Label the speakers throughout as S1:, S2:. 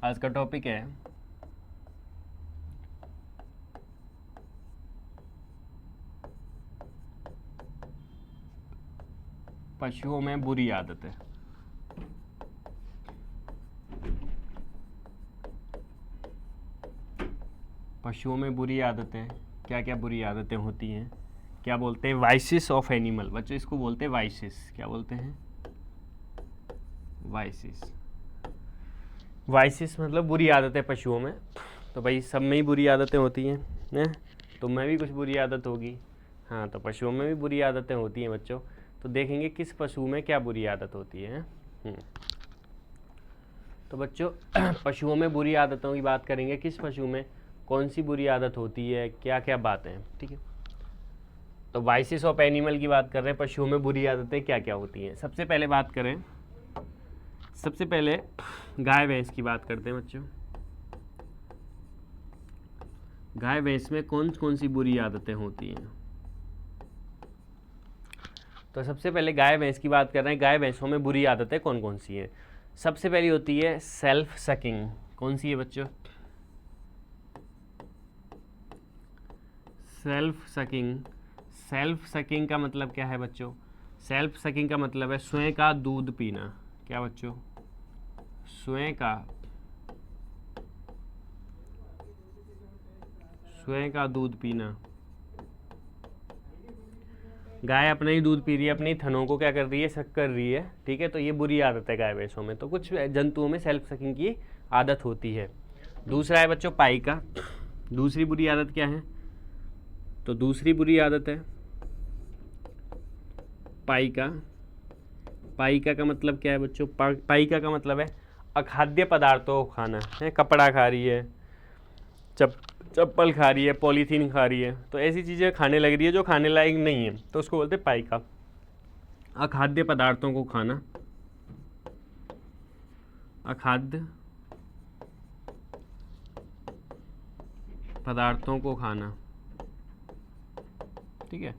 S1: आज का टॉपिक है पशुओं में बुरी आदतें। पशुओं में बुरी आदतें, क्या क्या बुरी आदतें होती हैं, क्या बोलते हैं, वाइसिस ऑफ एनिमल। बच्चों इसको बोलते हैं वाइसिस। क्या बोलते हैं? वाइसिस। वाइसिस मतलब बुरी आदतें पशुओं में। तो भाई सब में ही बुरी आदतें होती हैं, तो मैं भी कुछ बुरी आदत होगी। हाँ, तो पशुओं में भी बुरी आदतें होती हैं बच्चों। तो देखेंगे किस पशु में क्या बुरी आदत होती है। तो बच्चों पशुओं में बुरी आदतों की बात करेंगे, किस पशु में कौन सी बुरी आदत होती है, क्या क्या बातें हैं, ठीक है। तो वाइसिस ऑफ एनिमल की बात कर रहे हैं, पशुओं में बुरी आदतें क्या क्या होती हैं। सबसे पहले बात करें, सबसे पहले गाय भैंस की बात करते हैं बच्चों। गाय भैंस में कौन कौन सी बुरी आदतें होती हैं। तो सबसे पहले गाय भैंस की बात कर रहे हैं। गाय भैंसों में बुरी आदतें कौन कौन सी हैं। सबसे पहली होती है सेल्फ सकिंग। कौन सी है बच्चों? Self sucking. सेल्फ सकिंग का मतलब क्या है बच्चों? सेल्फ सकिंग का मतलब है स्वयं का दूध पीना। क्या बच्चों? स्वयं का दूध पीना। गाय अपना ही दूध पी रही है, अपनी थनों को क्या कर रही है, शक कर रही है, ठीक है। तो ये बुरी आदत है गाय भैंसों में। तो कुछ जंतुओं में सेल्फ सकिंग की आदत होती है। दूसरा है बच्चों पाइका। दूसरी बुरी आदत क्या है? तो दूसरी बुरी आदत है पाइका। पाइका का मतलब क्या है बच्चों? पाइका का मतलब है अखाद्य पदार्थों को खाना है। कपड़ा खा रही है, चप्पल खा रही है, पॉलीथीन खा रही है, तो ऐसी चीज़ें खाने लग रही है जो खाने लायक नहीं है, तो उसको बोलते हैं पाइका। अखाद्य पदार्थों को खाना, अखाद्य पदार्थों को खाना, ठीक है।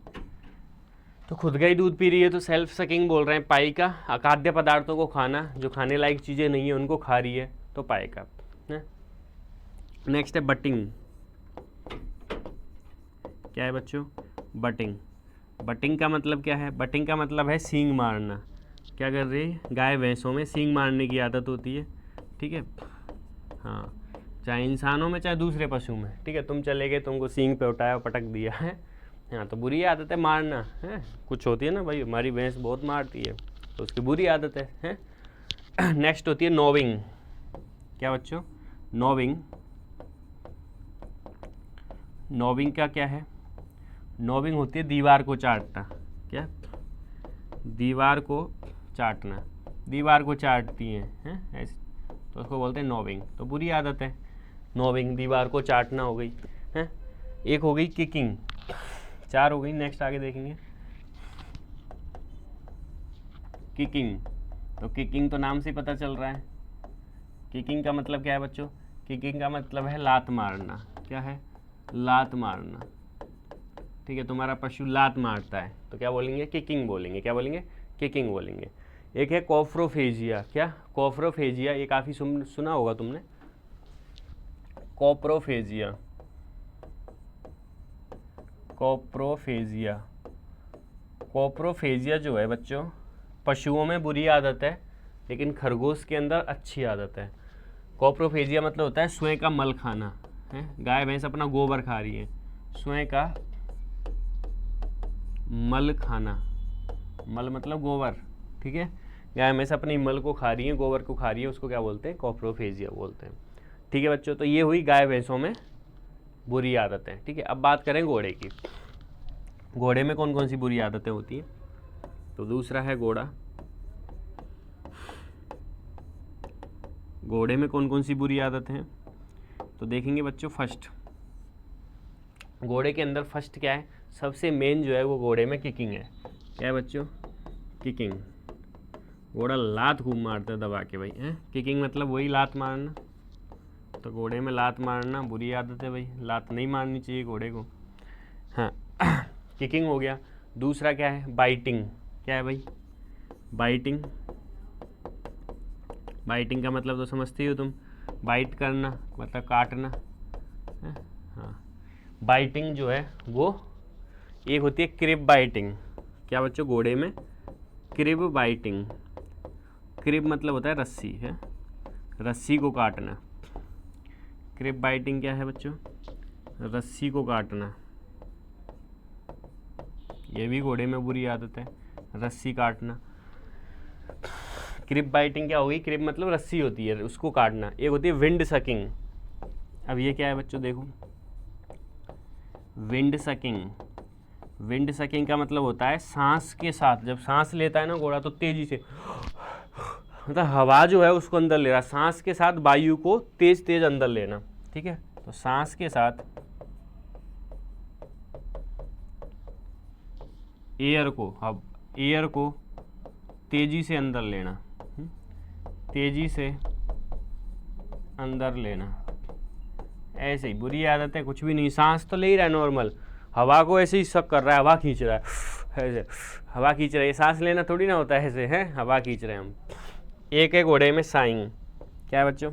S1: तो खुद का ही दूध पी रही है तो सेल्फ सकिंग बोल रहे हैं पाइका। अखाद्य पदार्थों को खाना, जो खाने लायक चीज़ें नहीं है उनको खा रही है, तो पाइका है। नेक्स्ट है बटिंग। क्या है बच्चों? बटिंग। बटिंग का मतलब क्या है? बटिंग का मतलब है सींग मारना। क्या कर रही है? गाय भैंसों में सींग मारने की आदत होती है, ठीक है। हाँ, चाहे इंसानों में चाहे दूसरे पशु में, ठीक है। तुम चले गए, तुमको सींग पे उठाया, पटक दिया है, हाँ, तो बुरी आदत है मारना है। कुछ होती है ना भाई, हमारी भैंस बहुत मारती है, तो उसकी बुरी आदत है? नेक्स्ट होती है नोविंग। क्या बच्चों? नोविंग। नोविंग का क्या है? नोविंग होती है दीवार को चाटना। क्या? दीवार को चाटना। दीवार को चाटती हैं ऐसे, तो उसको बोलते हैं नोविंग। तो बुरी आदत है नोविंग, दीवार को चाटना हो गई है। एक हो गई किकिंग। 4 हो गई। नेक्स्ट आगे देखेंगे किकिंग। तो किकिंग तो नाम से पता चल रहा है। किकिंग का मतलब क्या है बच्चों? किकिंग का मतलब है लात मारना। क्या है? लात मारना, ठीक है। तुम्हारा पशु लात मारता है तो क्या बोलेंगे? किकिंग बोलेंगे। क्या बोलेंगे? किकिंग बोलेंगे। एक है कोप्रोफेजिया। क्या? कोप्रोफेजिया, ये काफ़ी सुना होगा तुमने। कोप्रोफेजिया। कोप्रोफेजिया। कोप्रोफेजिया जो है बच्चों, पशुओं में बुरी आदत है, लेकिन खरगोश के अंदर अच्छी आदत है। कोप्रोफेजिया मतलब होता है स्वयं का मल खाना है। गाय भैंस अपना गोबर खा रही है, स्वयं का मल खाना। मल मतलब गोबर, ठीक है। गाय भैंस अपनी मल को खा रही है, गोबर को खा रही है, उसको क्या बोलते हैं? कोप्रोफेजिया बोलते हैं, ठीक है बच्चों। तो ये हुई गाय भैंसों में बुरी आदतें, ठीक है। अब बात करें घोड़े की। घोड़े में कौन कौन सी बुरी आदतें होती हैं। तो दूसरा है घोड़ा। घोड़े में कौन कौन सी बुरी आदतें हैं, तो देखेंगे बच्चों। फर्स्ट, घोड़े के अंदर फर्स्ट क्या है? सबसे मेन जो है वो घोड़े में किकिंग है। क्या है बच्चों? किकिंग। घोड़ा लात खूब मारता है दबा के भाई, हैं। किकिंग मतलब वही लात मारना। तो घोड़े में लात मारना बुरी आदत है भाई, लात नहीं मारनी चाहिए घोड़े को, हाँ। किकिंग हो गया। दूसरा क्या है? बाइटिंग। क्या है भाई? बाइटिंग। बाइटिंग का मतलब तो समझते ही हो तुम, बाइट करना मतलब काटना है। हाँ, बाइटिंग जो है वो एक होती है क्रिब बाइटिंग। क्या बच्चों, घोड़े में क्रिब बाइटिंग। क्रिब मतलब होता है रस्सी है, रस्सी को काटना। क्रिब बाइटिंग क्या है बच्चों, रस्सी को काटना। ये भी घोड़े में बुरी आदत है, रस्सी काटना। क्रिब बाइटिंग क्या होगी, क्रिब मतलब रस्सी होती है उसको काटना। एक होती है विंड सकिंग। अब ये क्या है बच्चों, देखो विंड सकिंग। विंड सकिंग का मतलब होता है सांस के साथ, जब सांस लेता है ना घोड़ा तो तेजी से, मतलब हवा जो है उसको अंदर ले रहा, सांस के साथ वायु को तेज तेज अंदर लेना। ठीक है, तो सांस के साथ एयर को तेजी से अंदर लेना, तेजी से अंदर लेना। ऐसे ही बुरी आदत है, कुछ भी नहीं, सांस तो ले ही रहा है नॉर्मल, हवा को ऐसे ही सब कर रहा है, हवा खींच रहा है, ऐसे हवा खींच रहा है। सांस लेना थोड़ी ना होता है ऐसे, है हवा खींच रहे हैं हम। एक है घोड़े में साइंग। क्या है बच्चों,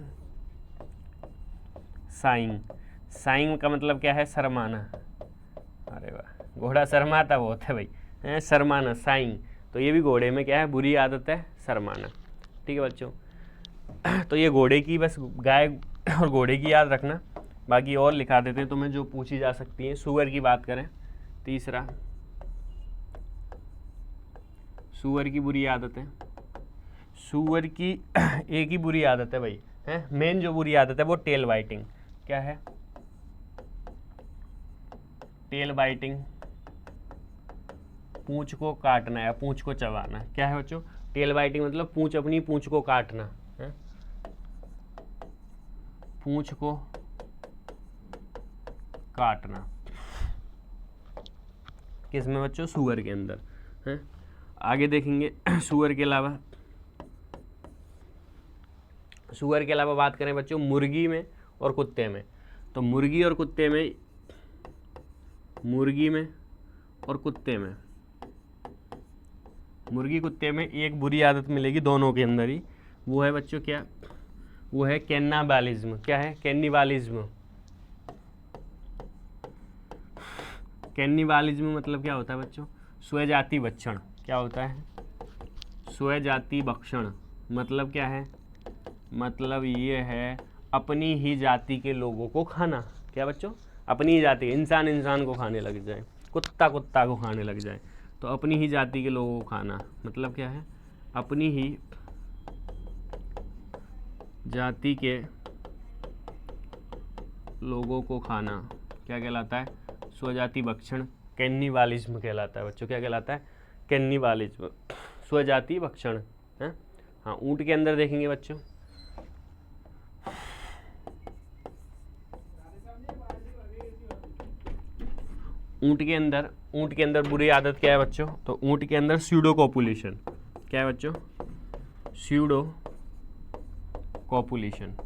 S1: साइंग। साइंग का मतलब क्या है, शर्माना। अरे वाह, घोड़ा शर्माता बहुत है भाई, है शर्माना, साइंग। तो ये भी घोड़े में क्या है, बुरी आदत है, शर्माना। ठीक है बच्चों, तो ये घोड़े की, बस गाय और घोड़े की याद रखना, बाकी और लिखा देते हैं तुम्हें जो पूछी जा सकती हैं। सुअर की बात करें, तीसरा सुअर की बुरी आदत है। सुअर की एक ही बुरी आदत है भाई, है मेन जो बुरी आदत है वो टेल बाइटिंग। क्या है, टेल बाइटिंग, पूंछ को काटना या पूंछ को चबाना। क्या है बच्चों, टेल बाइटिंग मतलब पूंछ, अपनी पूंछ को काटना है, पूंछ को काटना। किस में बच्चों, सुअर के अंदर है। आगे देखेंगे सुअर के अलावा, सुअर के अलावा बात करें बच्चों मुर्गी में और कुत्ते में। तो मुर्गी और कुत्ते में, मुर्गी में और कुत्ते में, मुर्गी कुत्ते में एक बुरी आदत मिलेगी दोनों के अंदर ही, वो है बच्चों क्या, वो है कैन्नाबालिज्म। क्या है, कैनिबालिज्म। कैनिबालिज्म मतलब क्या होता है बच्चों, स्वजाति भक्षण। क्या होता है, स्वजाति भक्षण मतलब क्या है, मतलब ये है अपनी ही जाति के लोगों को खाना। क्या बच्चों, अपनी ही जाति, इंसान इंसान को खाने लग जाए, कुत्ता कुत्ता को खाने लग जाए, तो अपनी ही जाति के लोगों को खाना मतलब क्या है, अपनी ही जाति के लोगों को खाना क्या कहलाता है, स्वजाति भक्षण, कैनिबालिज्म कहलाता है बच्चों। क्या कहलाता है, कैनिबालिज्म, स्वजाति भक्षण है। हाँ, ऊँट के अंदर देखेंगे बच्चों, ऊँट के अंदर बुरी आदत क्या है बच्चों, तो ऊँट के अंदर स्यूडो कॉपुलेशन। क्या है बच्चों, स्यूडो कॉपुलेशन।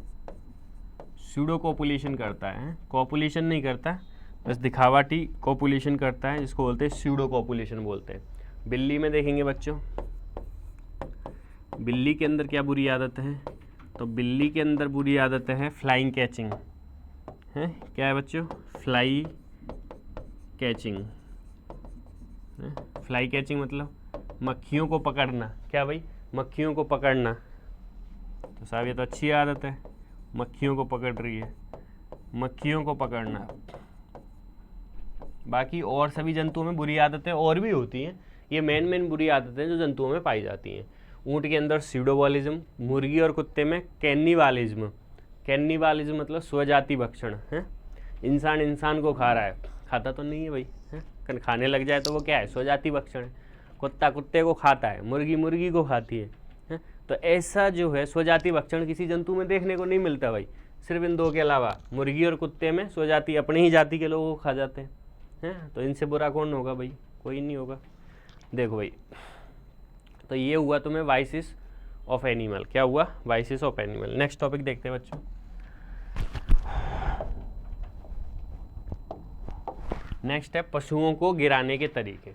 S1: स्यूडो कॉपुलेशन करता है, कॉपुलेशन नहीं करता, बस दिखावटी कॉपुलेशन करता है, जिसको बोलते हैं स्यूडो कॉपुलेशन बोलते हैं। बिल्ली में देखेंगे बच्चों, बिल्ली के अंदर क्या बुरी आदत है, तो बिल्ली के अंदर बुरी आदत है फ्लाइंग कैचिंग है। क्या है बच्चों, फ्लाई कैचिंग। फ्लाई कैचिंग मतलब मक्खियों को पकड़ना। क्या भाई, मक्खियों को पकड़ना। तो साहब ये तो अच्छी आदत है, मक्खियों को पकड़ रही है, मक्खियों को पकड़ना। बाकी और सभी जंतुओं में बुरी आदतें और भी होती हैं, ये मेन बुरी आदतें जो जंतुओं में पाई जाती हैं। ऊँट के अंदर स्यूडोबालिज्म, मुर्गी और कुत्ते में कैनिबालिज्म। कैनिबालिज्म मतलब स्वजाति भक्षण है, इंसान इंसान को खा रहा है, खाता तो नहीं है भाई, है खाने लग जाए तो वो क्या है, स्वजाति भक्षण है। कुत्ता कुत्ते को खाता है, मुर्गी मुर्गी को खाती है, तो ऐसा जो है स्वजाति भक्षण किसी जंतु में देखने को नहीं मिलता भाई, सिर्फ इन दो के अलावा। मुर्गी और कुत्ते में स्वजाति, अपनी ही जाति के लोगों को खा जाते हैं, तो इनसे बुरा कौन होगा भाई, कोई नहीं होगा। देखो भाई, तो ये हुआ तुम्हें वाइसिस ऑफ एनिमल। क्या हुआ, vices of animal. Next topic देखते हैं बच्चों। नेक्स्ट है पशुओं को गिराने के तरीके।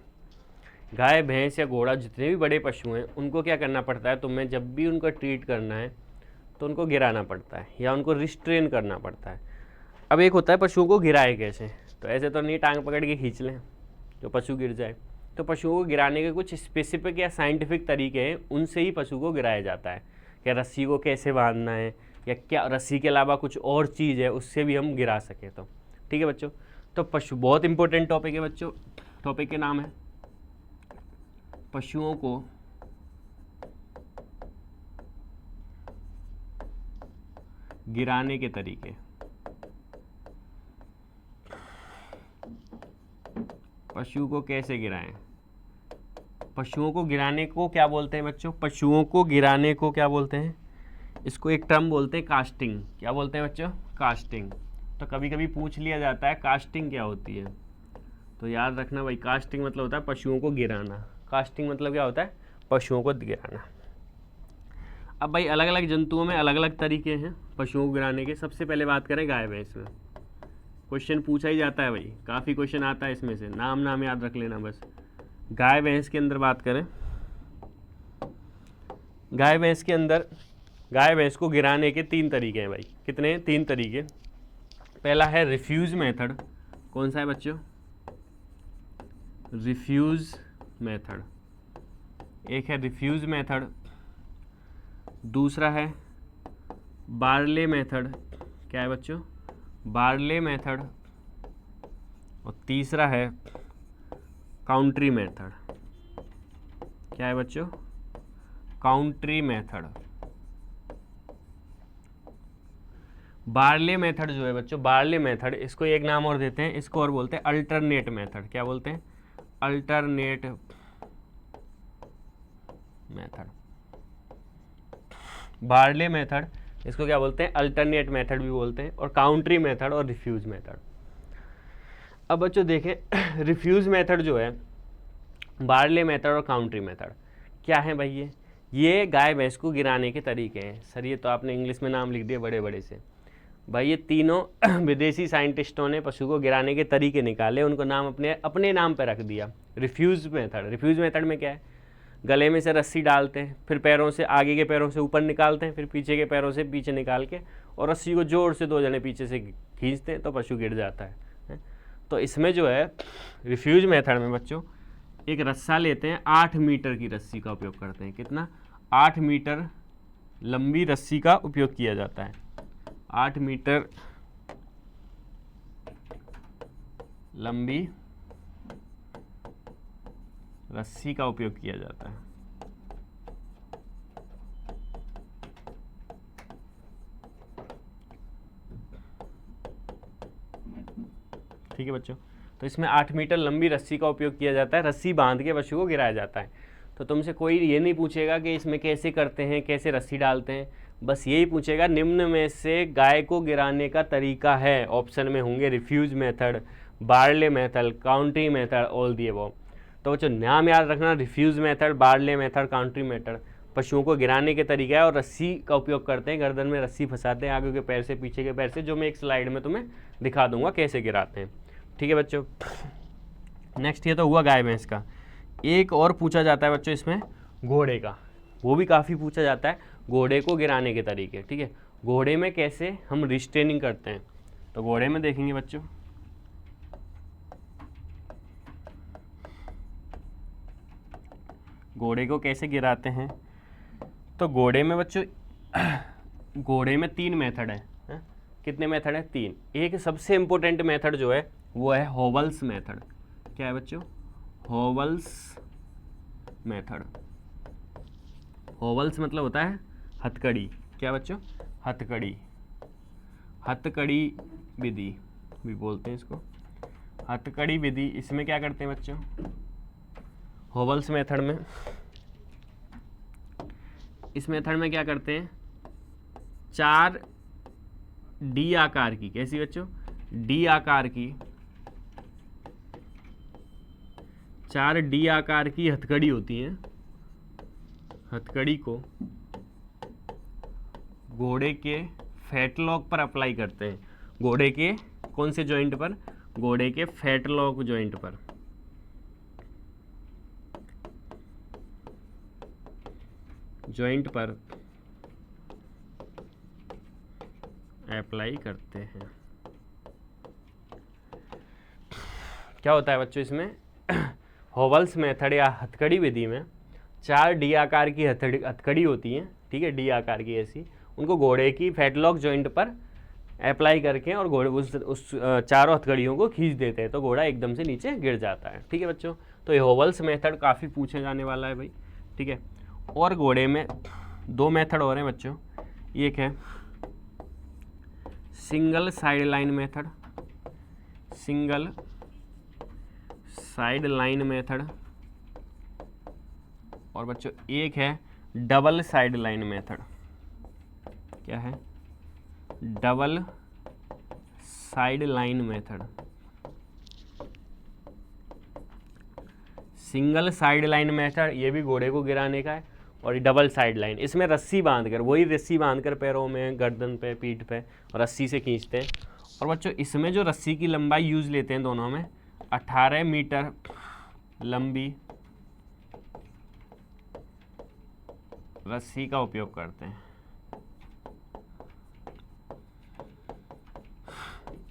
S1: गाय भैंस या घोड़ा जितने भी बड़े पशु हैं उनको क्या करना पड़ता है तुम्हें, जब भी उनका ट्रीट करना है तो उनको गिराना पड़ता है या उनको रिस्ट्रेन करना पड़ता है। अब एक होता है पशुओं को गिराए कैसे, तो ऐसे तो नहीं टांग पकड़ के खींच लें तो पशु गिर जाए। तो पशुओं को गिराने के कुछ स्पेसिफिक या साइंटिफिक तरीके हैं, उनसे ही पशु को गिराया जाता है। क्या रस्सी को कैसे बांधना है, या क्या रस्सी के अलावा कुछ और चीज़ है उससे भी हम गिरा सकें तो। ठीक है बच्चों, तो पशु बहुत इंपॉर्टेंट टॉपिक है बच्चों। टॉपिक के नाम है पशुओं को गिराने के तरीके। पशु को कैसे गिराएं, पशुओं को गिराने को क्या बोलते हैं बच्चों, पशुओं को गिराने को क्या बोलते हैं, इसको एक टर्म बोलते हैं कास्टिंग। क्या बोलते हैं बच्चों, कास्टिंग। तो कभी कभी पूछ लिया जाता है कास्टिंग क्या होती है, तो याद रखना भाई, कास्टिंग मतलब होता है पशुओं को गिराना। कास्टिंग मतलब क्या होता है, पशुओं को गिराना। अब भाई अलग अलग जंतुओं में अलग अलग तरीके हैं पशुओं को गिराने के। सबसे पहले बात करें गाय भैंस में, क्वेश्चन पूछा ही जाता है भाई, काफ़ी क्वेश्चन आता है इसमें से, नाम नाम याद रख लेना बस। गाय भैंस के अंदर बात करें, गाय भैंस के अंदर गाय भैंस को गिराने के 3 तरीके हैं भाई। कितने हैं, 3 तरीके। पहला है रिफ्यूज मेथड। कौन सा है बच्चों, रिफ्यूज मेथड। एक है रिफ्यूज मेथड, दूसरा है बार्ले मेथड। क्या है बच्चों, बार्ले मेथड। और तीसरा है काउंट्री मेथड। क्या है बच्चों, काउंट्री मेथड। बार्ले मेथड जो है बच्चों, बार्ले मेथड, इसको एक नाम और देते हैं, इसको और बोलते हैं अल्टरनेट मेथड। क्या बोलते हैं, अल्टरनेट मेथड। बार्ले मेथड, इसको क्या बोलते हैं, अल्टरनेट मेथड भी बोलते हैं, और काउंट्री मेथड और रिफ्यूज मेथड। अब बच्चों देखें रिफ्यूज मेथड जो है, बार्ले मेथड और काउंट्री मेथड क्या है भाई, ये गाय भैंस को गिराने के तरीके हैं। सर ये तो आपने इंग्लिश में नाम लिख दिए बड़े बड़े से भाई, ये तीनों विदेशी साइंटिस्टों ने पशु को गिराने के तरीके निकाले, उनको नाम अपने अपने नाम पर रख दिया। रिफ्यूज मेथड, रिफ्यूज मेथड में क्या है, गले में से रस्सी डालते हैं, फिर पैरों से, आगे के पैरों से ऊपर निकालते हैं, फिर पीछे के पैरों से पीछे निकाल के, और रस्सी को जोर से 2 जने पीछे से खींचते हैं तो पशु गिर जाता है। तो इसमें जो है रिफ्यूज मेथड में बच्चों, एक रस्सा लेते हैं, 8 मीटर की रस्सी का उपयोग करते हैं। कितना, 8 मीटर लंबी रस्सी का उपयोग किया जाता है। 8 मीटर लंबी रस्सी का उपयोग किया जाता है। ठीक है बच्चों, तो इसमें 8 मीटर लंबी रस्सी का उपयोग किया जाता है, रस्सी बांध के पशु को गिराया जाता है। तो तुमसे कोई ये नहीं पूछेगा कि इसमें कैसे करते हैं, कैसे रस्सी डालते हैं, बस यही पूछेगा निम्न में से गाय को गिराने का तरीका है। ऑप्शन में होंगे refuse method, barley method, country method, all the above. तो बच्चों नाम याद रखना, refuse method, barley method, country method. पशुओं को गिराने के तरीका है, और रस्सी का उपयोग करते हैं, गर्दन में रस्सी फंसाते हैं, आगे के पैर से पीछे के पैर से, जो मैं एक स्लाइड में तुम्हें दिखा दूंगा कैसे गिराते हैं। ठीक है बच्चों, नेक्स्ट ये तो हुआ गाय भैंस का। एक और पूछा जाता है बच्चों इसमें घोड़े का, वो भी काफ़ी पूछा जाता है, घोड़े को गिराने के तरीके। ठीक है, घोड़े में कैसे हम रिस्ट्रेनिंग करते हैं, तो घोड़े में देखेंगे बच्चों, घोड़े को कैसे गिराते हैं। तो घोड़े में बच्चों घोड़े में 3 मेथड है। कितने मेथड है, 3। एक सबसे इंपॉर्टेंट मेथड जो है वो है होवल्स मेथड। क्या है बच्चों, होवल्स मेथड। होवल्स मतलब होता है हथकड़ी। क्या बच्चों, हथकड़ी, हथकड़ी विधि भी बोलते हैं इसको, हथकड़ी विधि। इसमें क्या करते हैं बच्चों, होवल्स मेथड में, इस मेथड में क्या करते हैं, 4 डी आकार की, कैसी बच्चों, डी आकार की, 4 डी आकार की हथकड़ी होती हैं। हथकड़ी को घोड़े के फैटलॉक पर अप्लाई करते हैं। घोड़े के कौन से जॉइंट पर, घोड़े के फैटलॉक जॉइंट पर। जॉइंट पर अप्लाई करते हैं। क्या होता है बच्चों इसमें, होवल्स मेथड या हथकड़ी विधि में 4 डी आकार की हथकड़ी होती हैं, ठीक है, डी आकार की ऐसी, उनको घोड़े की फैटलॉक जॉइंट पर अप्लाई करके और घोड़े उस चारों हथकड़ियों को खींच देते हैं तो घोड़ा एकदम से नीचे गिर जाता है, ठीक है बच्चों। तो ये होवल्स मेथड काफ़ी पूछे जाने वाला है भाई, ठीक है। और घोड़े में 2 मेथड हो रहे हैं बच्चों, एक है single side line method, single side line method, और बच्चों एक है डबल साइड लाइन मेथड। क्या है, double side line method. Single side line method ये भी घोड़े को गिराने का है, और डबल साइड लाइन इसमें रस्सी बांधकर, वही रस्सी बांधकर पैरों में, गर्दन पे, पीठ पे, और रस्सी से खींचते हैं। और बच्चों इसमें जो रस्सी की लंबाई यूज लेते हैं दोनों में 18 मीटर लंबी रस्सी का उपयोग करते हैं,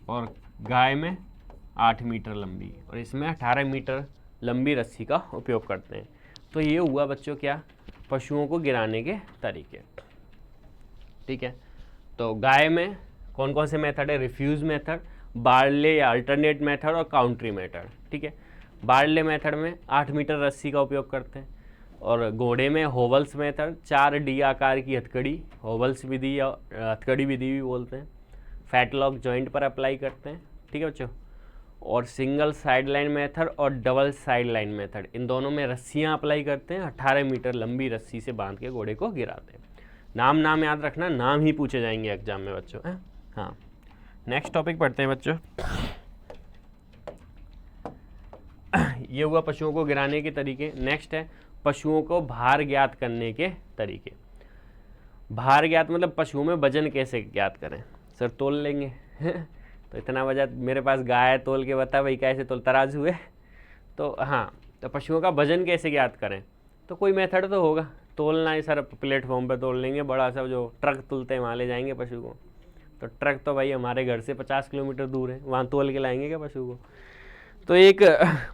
S1: और गाय में 8 मीटर लंबी, और इसमें 18 मीटर लंबी रस्सी का उपयोग करते हैं। तो ये हुआ बच्चों क्या, पशुओं को गिराने के तरीके, ठीक है। तो गाय में कौन कौन से मेथड है, रिफ्यूज मेथड, बार्ले या अल्टरनेट मेथड, और काउंट्री मेथड, ठीक है। बार्ले मेथड में 8 मीटर रस्सी का उपयोग करते हैं, और घोड़े में होवल्स मेथड 4 डी आकार की हथकड़ी, होवल्स विधि या हथकड़ी विधि भी बोलते हैं, फैटलॉक जॉइंट पर अप्लाई करते हैं, ठीक है बच्चों। और सिंगल साइड लाइन मेथड और डबल साइड लाइन मेथड, इन दोनों में रस्सियाँ अप्लाई करते हैं, 18 मीटर लंबी रस्सी से बांध के घोड़े को गिराते हैं। नाम याद रखना, नाम ही पूछे जाएंगे एग्जाम में बच्चों, है? हाँ, नेक्स्ट टॉपिक पढ़ते हैं बच्चों। ये हुआ पशुओं को गिराने के तरीके। नेक्स्ट है पशुओं को भार ज्ञात करने के तरीके। भार ज्ञात मतलब पशुओं में वजन कैसे ज्ञात करें, सर तोल लेंगे तो इतना वजन मेरे पास गाय है, तोल के बता भाई कैसे तोल, तराजू है। तो हाँ, तो पशुओं का वजन कैसे ज्ञात करें, तो कोई मेथड तो होगा, तोलना है सर, प्लेटफॉर्म पे तोल लेंगे, बड़ा सा जो ट्रक तुलते हैं वहाँ ले जाएंगे पशु को। तो ट्रक तो भाई हमारे घर से 50 किलोमीटर दूर है, वहाँ तोल के लाएंगे क्या पशु को। तो एक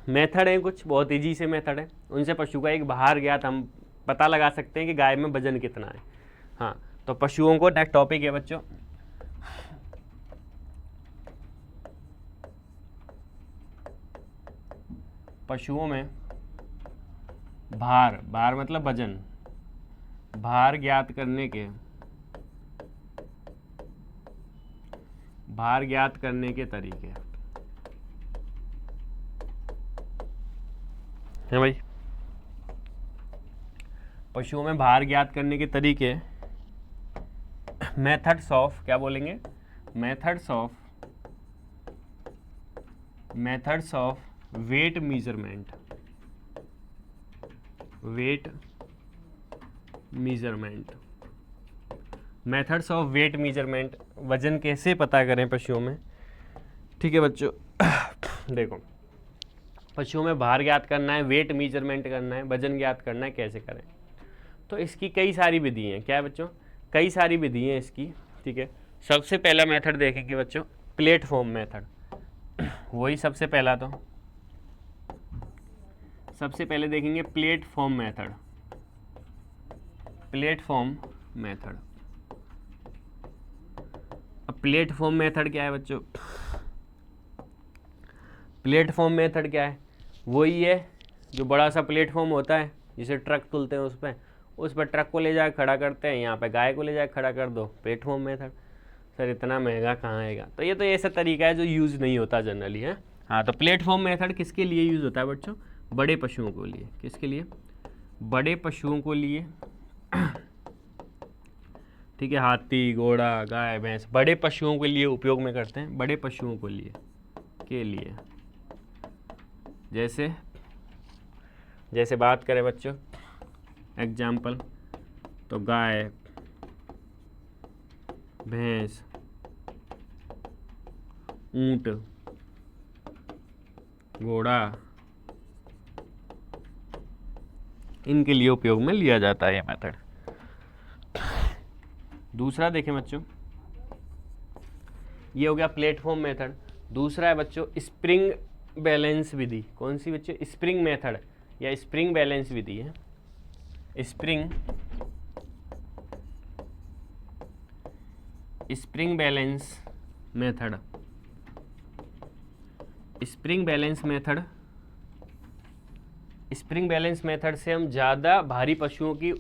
S1: मेथड है, कुछ बहुत ईजी से मेथड है, उनसे पशु का एक भार ज्ञात हम पता लगा सकते हैं कि गाय में वजन कितना है। हाँ, तो पशुओं को नेक्स्ट टॉपिक है बच्चों, पशुओं में भार मतलब वजन, भार ज्ञात करने के तरीके हैं भाई। पशुओं में भार ज्ञात करने के तरीके, मेथड्स ऑफ, क्या बोलेंगे, methods of weight measurement, methods of weight measurement, वजन कैसे पता करें पशुओं में, ठीक है बच्चों। देखो, पशुओं में भार ज्ञात करना है, वेट मेजरमेंट करना है, वजन ज्ञात करना है, कैसे करें, तो इसकी कई सारी विधि हैं। क्या है बच्चों, कई सारी विधि हैं इसकी, ठीक है। सबसे पहला मेथड देखेंगे बच्चों, प्लेटफॉर्म मेथड, वही सबसे पहला, तो सबसे पहले देखेंगे प्लेटफॉर्म मेथड। अब प्लेटफॉर्म मेथड क्या है बच्चों, प्लेटफॉर्म मेथड क्या है, वही है जो बड़ा सा प्लेटफॉर्म होता है जिसे ट्रक तुलते हैं, उस पर ट्रक को ले जाकर खड़ा करते हैं, यहाँ पे गाय को ले जाकर खड़ा कर दो, प्लेटफॉर्म मेथड। सर इतना महंगा कहाँ आएगा, तो ये तो ऐसा तरीका है जो यूज़ नहीं होता जनरली, है। हाँ, तो प्लेटफॉर्म मेथड किसके लिए यूज़ होता है बच्चों, बड़े पशुओं को लिए। किसके लिए, बड़े पशुओं को लिए, ठीक है, हाथी, घोड़ा, गाय, भैंस, बड़े पशुओं के लिए उपयोग में करते हैं, बड़े पशुओं को लिए के लिए। जैसे बात करें बच्चों एग्जाम्पल, तो गाय, भैंस, ऊंट, घोड़ा, इनके लिए उपयोग में लिया जाता है ये मेथड। दूसरा देखें बच्चों, ये हो गया प्लेटफॉर्म मेथड। दूसरा है बच्चों स्प्रिंग बैलेंस विधि। कौन सी बच्चों? स्प्रिंग मेथड या स्प्रिंग बैलेंस विधि है। Spring balance method. Spring balance method से हम ज़्यादा भारी पशुओं की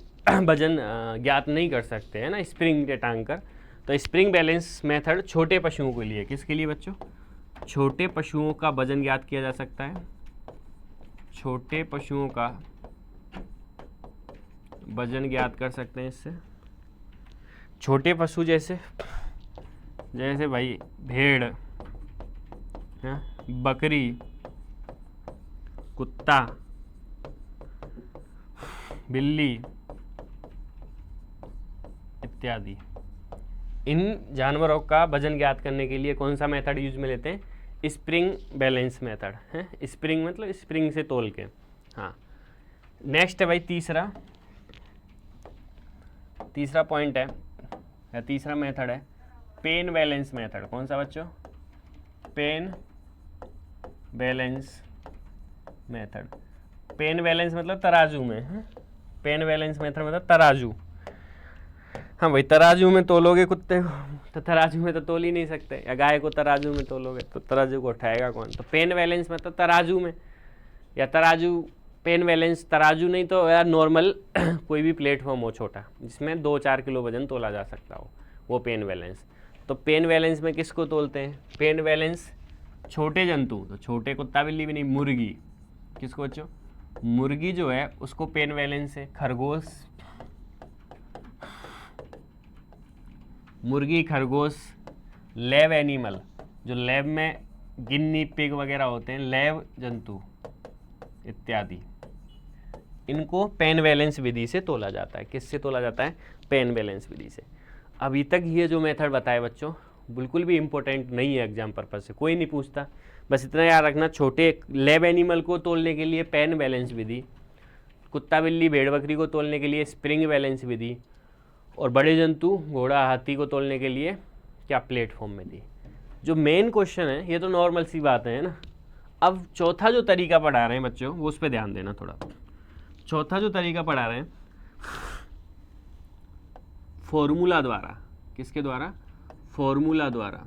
S1: वजन ज्ञात नहीं कर सकते हैं ना, स्प्रिंग के टांग कर। तो स्प्रिंग बैलेंस मेथड छोटे पशुओं के लिए, किसके लिए बच्चों? छोटे पशुओं का वजन ज्ञात किया जा सकता है। छोटे पशुओं का वजन ज्ञात कर सकते हैं इससे। छोटे पशु जैसे भाई भेड़, बकरी, कुत्ता, बिल्ली इत्यादि। इन जानवरों का वजन ज्ञात करने के लिए कौन सा मेथड यूज में लेते हैं? स्प्रिंग बैलेंस मेथड है। स्प्रिंग मतलब स्प्रिंग से तोल के। हाँ, नेक्स्ट है भाई तीसरा पॉइंट है या तीसरा मेथड है पेन बैलेंस मेथड। कौन सा बच्चों? Pen balance method. Pen balance मतलब तराजू में है। पेन बैलेंस मेथड मतलब तराजू। हाँ भाई, तराजू में तोलोगे कुत्ते को तो तराजू में तो तोल ही नहीं सकते, या गाय को तराजू में तोलोगे तो तराजू को उठाएगा कौन? तो पेन बैलेंस मतलब तराजू में, या तराजू पेन बैलेंस तराजू नहीं तो यार नॉर्मल कोई भी प्लेटफॉर्म हो छोटा जिसमें 2-4 किलो वजन तोला जा सकता हो, वो पेन बैलेंस। तो पेन बैलेंस में किसको तोलते हैं? पेन बैलेंस छोटे जंतु, तो छोटे कुत्ता बिल्ली भी नहीं, मुर्गी। किसको बच्चों? मुर्गी जो है उसको पेन बैलेंस है। खरगोश, मुर्गी, खरगोश, लैब एनिमल, जो लैब में गिन्नी पिग वगैरह होते हैं, लैब जंतु इत्यादि, इनको पेन बैलेंस विधि से तोला जाता है। किससे तोला जाता है? पेन बैलेंस विधि से। अभी तक ये जो मेथड बताए बच्चों बिल्कुल भी इम्पोर्टेंट नहीं है एग्जाम पर्पज से, कोई नहीं पूछता। बस इतना याद रखना, छोटे लैब एनिमल को तोलने के लिए पेन बैलेंस विधि, कुत्ता बिल्ली भेड़ बकरी को तोलने के लिए स्प्रिंग बैलेंस विधि, और बड़े जंतु घोड़ा हाथी को तोलने के लिए क्या? प्लेटफॉर्म विधि। जो मेन क्वेश्चन है ये तो नॉर्मल सी बात है ना। अब चौथा जो तरीका पढ़ा रहे हैं बच्चों वो उस पर ध्यान देना थोड़ा। चौथा जो तरीका पढ़ा रहे हैं फॉर्मूला द्वारा। किसके द्वारा? फॉर्मूला द्वारा।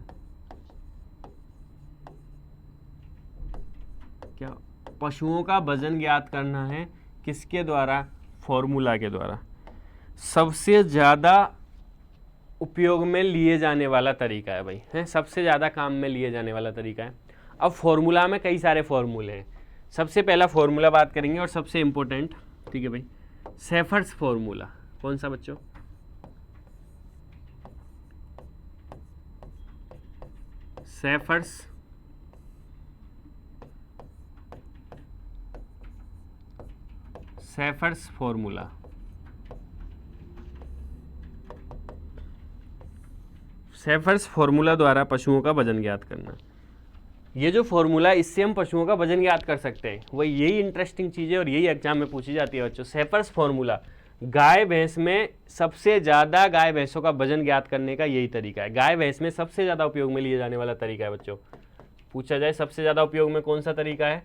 S1: क्या? पशुओं का वजन ज्ञात करना है। किसके द्वारा? फॉर्मूला के द्वारा। सबसे ज़्यादा उपयोग में लिए जाने वाला तरीका है भाई, है सबसे ज़्यादा काम में लिए जाने वाला तरीका है। अब फॉर्मूला में कई सारे फॉर्मूले हैं। सबसे पहला फॉर्मूला बात करेंगे और सबसे इम्पोर्टेंट, ठीक है भाई, शेफर्स फॉर्मूला। कौन सा बच्चों? Shepherds formula. शेफर्स फॉर्मूला द्वारा पशुओं का वजन ज्ञात करना। ये जो फॉर्मूला है इससे हम पशुओं का वजन ज्ञात कर सकते हैं। वही यही इंटरेस्टिंग चीज़ है और यही एग्जाम में पूछी जाती है बच्चों। शेफर्स फॉर्मूला गाय भैंस में सबसे ज़्यादा गाय भैंसों का वजन ज्ञात करने का यही तरीका है। गाय भैंस में सबसे ज़्यादा उपयोग में लिए जाने वाला तरीका है बच्चों। पूछा जाए सबसे ज़्यादा उपयोग में कौन सा तरीका है,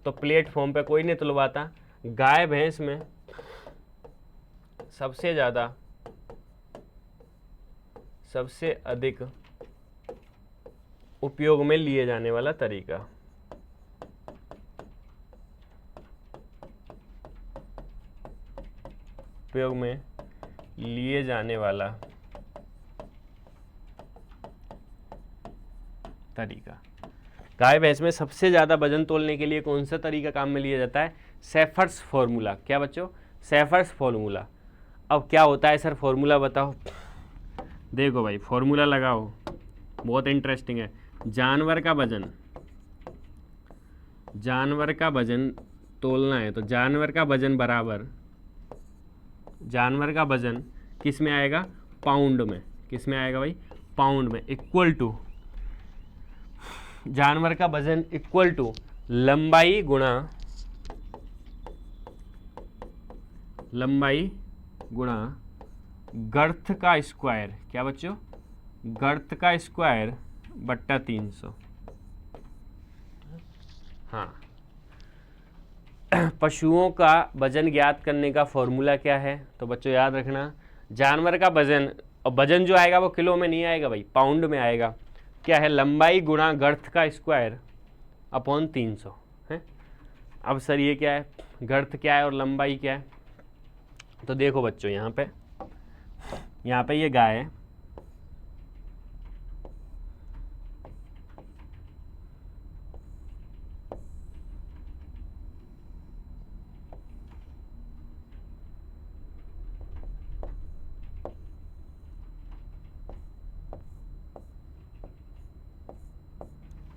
S1: तो प्लेटफॉर्म पे कोई नहीं तुलवाता। गाय भैंस में सबसे ज़्यादा, सबसे अधिक उपयोग में लिए जाने वाला तरीका, उपयोग में लिए जाने वाला तरीका। गाय भैंस में सबसे ज़्यादा वजन तोलने के लिए कौन सा तरीका काम में लिया जाता है? Shepherds formula. क्या बच्चों? Shepherds formula. अब क्या होता है सर फॉर्मूला बताओ। देखो भाई फॉर्मूला लगाओ, बहुत इंटरेस्टिंग है। जानवर का वजन तोलना है तो जानवर का वजन बराबर, जानवर का वजन किस में आएगा? पाउंड में। किस में आएगा भाई? पाउंड में। इक्वल टू, जानवर का वजन इक्वल टू लंबाई गुणा गर्थ का स्क्वायर। क्या बच्चों? गर्थ का स्क्वायर बट्टा 300। हाँ, पशुओं का वजन ज्ञात करने का फॉर्मूला क्या है? तो बच्चों याद रखना, जानवर का वजन, और वजन जो आएगा वो किलो में नहीं आएगा भाई, पाउंड में आएगा। क्या है? लंबाई गुणा गर्थ का स्क्वायर अपॉन 300 है। अब सर ये क्या है? गर्थ क्या है और लंबाई क्या है? तो देखो बच्चों, यहाँ पे ये गाय है,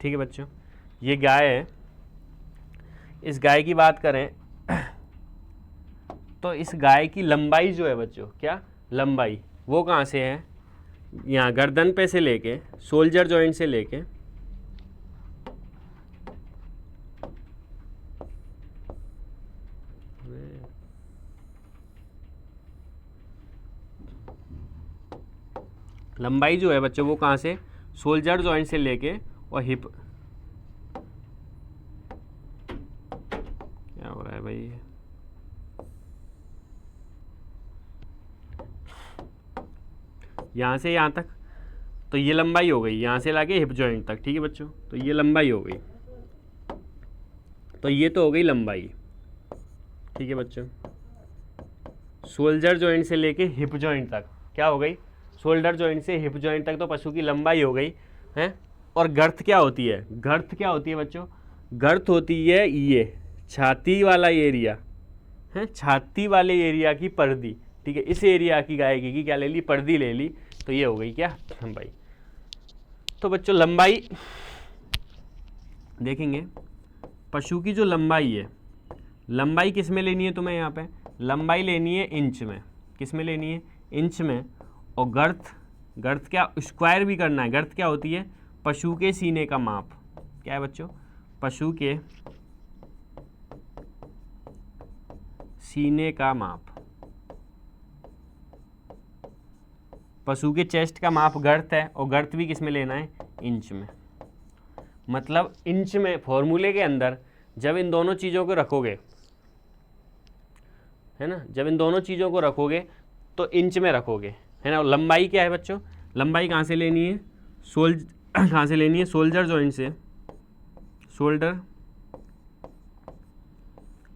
S1: ठीक है बच्चों, ये गाय है। इस गाय की बात करें तो इस गाय की लंबाई जो है बच्चों, क्या लंबाई, वो कहाँ से है? यहाँ गर्दन पे से लेके, शोल्डर जॉइंट से लेके लंबाई जो है बच्चों वो कहाँ से? शोल्डर जॉइंट से लेके और हिप, क्या हो रहा है भाई? यहाँ से यहाँ तक, तो ये लंबाई हो गई, यहाँ से लाके हिप जॉइंट तक, ठीक है बच्चों, तो ये लंबाई हो गई, तो ये तो हो गई लंबाई, ठीक है बच्चों। शोल्डर जॉइंट से लेके हिप जॉइंट तक क्या हो गई? शोल्डर जॉइंट से हिप जॉइंट तक तो पशु की लंबाई हो गई है। और गर्थ क्या होती है? गर्थ क्या होती है बच्चों? गर्थ होती है ये छाती वाला एरिया है, छाती वाले एरिया की पर्दी, ठीक है। इस एरिया की गाय की क्या ले ली? पर्दी ले ली, तो ये हो गई क्या? लंबाई। तो बच्चों लंबाई देखेंगे, पशु की जो लंबाई है, लंबाई किस में लेनी है तुम्हें? यहाँ पे लंबाई लेनी है इंच में। किस में लेनी है? इंच में। और गर्थ, गर्थ क्या स्क्वायर भी करना है। गर्थ क्या होती है? पशु के सीने का माप। क्या है बच्चों? पशु के सीने का माप। पशु के चेस्ट का माप गर्थ है, और गर्थ भी किस में लेना है? इंच में। मतलब इंच में, फॉर्मूले के अंदर जब इन दोनों चीज़ों को रखोगे, है ना, जब इन दोनों चीज़ों को रखोगे तो इंच में रखोगे, है ना। और लंबाई क्या है बच्चों? लंबाई कहाँ से लेनी है? कहाँ से लेनी है? शोल्डर जॉइंट से,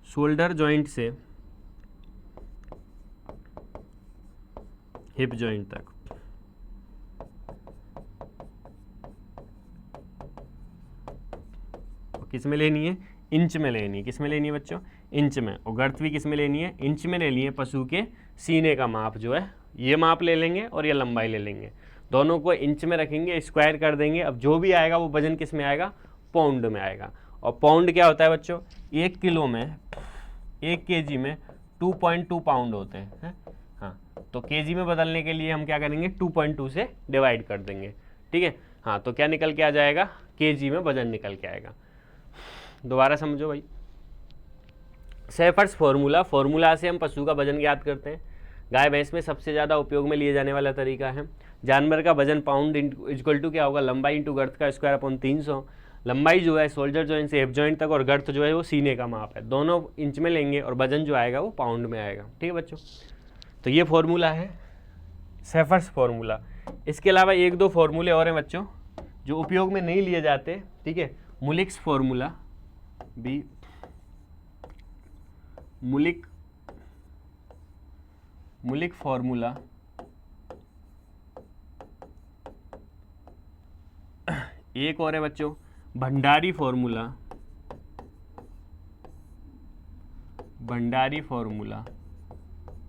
S1: शोल्डर जॉइंट से हिप जॉइंट तक। किस में लेनी है? इंच में लेनी है। किस में लेनी है बच्चों? इंच में। और गर्थ भी किस में लेनी है? इंच में लेनी है। पशु के सीने का माप जो है, ये माप ले लेंगे और ये लंबाई ले लेंगे, दोनों को इंच में रखेंगे, स्क्वायर कर देंगे। अब जो भी आएगा वो वजन किस में आएगा? पाउंड में आएगा। और पाउंड क्या होता है बच्चों? 1 किलो में, 1 केजी में 2.2 पाउंड होते हैं। हाँ, तो केजी में बदलने के लिए हम क्या करेंगे? 2.2 से डिवाइड कर देंगे, ठीक है। हाँ, तो क्या निकल के आ जाएगा? केजी में वजन निकल के आएगा। दोबारा समझो भाई, शेफर्स फॉर्मूला, फॉर्मूला से हम पशु का वजन ज्ञात करते हैं। गाय भैंस में सबसे ज़्यादा उपयोग में लिए जाने वाला तरीका है। जानवर का वजन पाउंड इक्वल टू क्या होगा? लंबाई इंटू गर्थ का स्क्वायर अपॉन 300। लंबाई जो है शोल्डर जॉइंट से हिप जॉइंट तक, और गर्थ जो है वो सीने का माप है। दोनों इंच में लेंगे और वजन जो आएगा वो पाउंड में आएगा, ठीक है बच्चों। तो ये फॉर्मूला है शेफर्स फॉर्मूला। इसके अलावा 1-2 फॉर्मूले और हैं बच्चों जो उपयोग में नहीं लिए जाते, ठीक है। मुलिक्स फॉर्मूला भी, मुलिक फॉर्मूला, एक और है बच्चों भंडारी फॉर्मूला। भंडारी फॉर्मूला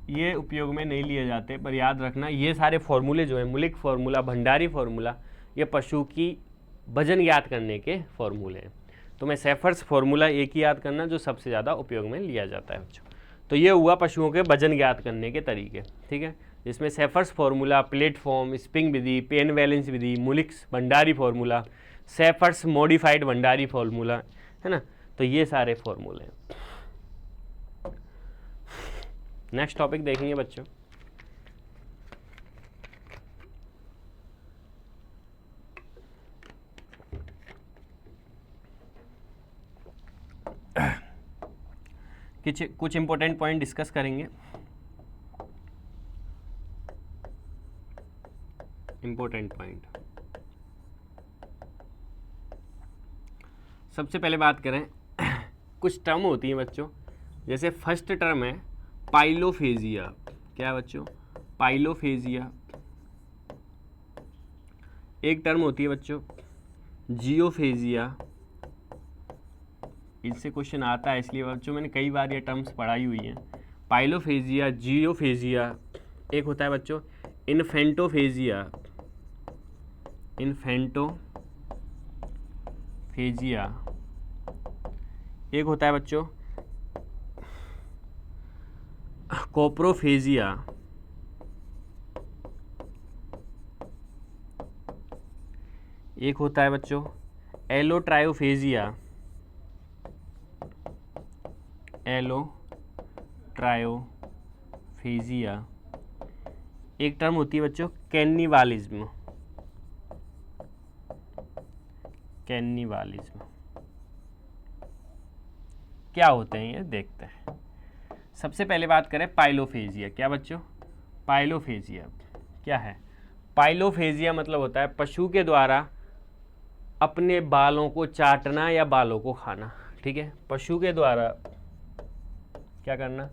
S1: ये उपयोग में नहीं लिए जाते, पर याद रखना ये सारे फॉर्मूले जो है, मुलिक फॉर्मूला, भंडारी फॉर्मूला, ये पशु की वजन ज्ञात करने के फॉर्मूले हैं। तो मैं शेफर्स फॉर्मूला एक ही याद करना जो सबसे ज़्यादा उपयोग में लिया जाता है बच्चों। तो ये हुआ पशुओं के वजन ज्ञात करने के तरीके, ठीक है, जिसमें शेफर्स फॉर्मूला, प्लेटफॉर्म, स्प्रिंग विधि, पेन बैलेंस विधि, मुलिक्स Bhandari formula, Shafer's modified Bhandari formula, है ना। तो ये सारे फॉर्मूले हैं। नेक्स्ट टॉपिक देखेंगे बच्चों, कुछ इंपॉर्टेंट पॉइंट डिस्कस करेंगे। इंपॉर्टेंट पॉइंट, सबसे पहले बात करें कुछ टर्म होती हैं बच्चों, जैसे फर्स्ट टर्म है पाइलोफेजिया। क्या है बच्चों? पाइलोफेजिया। एक टर्म होती है बच्चों जियोफेजिया। इससे क्वेश्चन आता है, इसलिए बच्चों मैंने कई बार ये टर्म्स पढ़ाई हुई हैं। पाइलोफेजिया, जियोफेजिया। एक होता है बच्चों इन्फेंटोफेजिया। इन्फेंटोफेजिया। एक होता है बच्चों कोप्रोफेजिया। एक होता है बच्चों एलोट्रायोफेजिया। एलोट्रायोफेजिया। एक टर्म होती है बच्चों कैनिबालिज्म। कैनिबालिज्म क्या होते हैं ये देखते हैं। सबसे पहले बात करें पाइलोफेजिया। क्या बच्चों? पाइलोफेजिया क्या है? पाइलोफेजिया मतलब होता है पशु के द्वारा अपने बालों को चाटना या बालों को खाना। ठीक है, पशु के द्वारा क्या करना?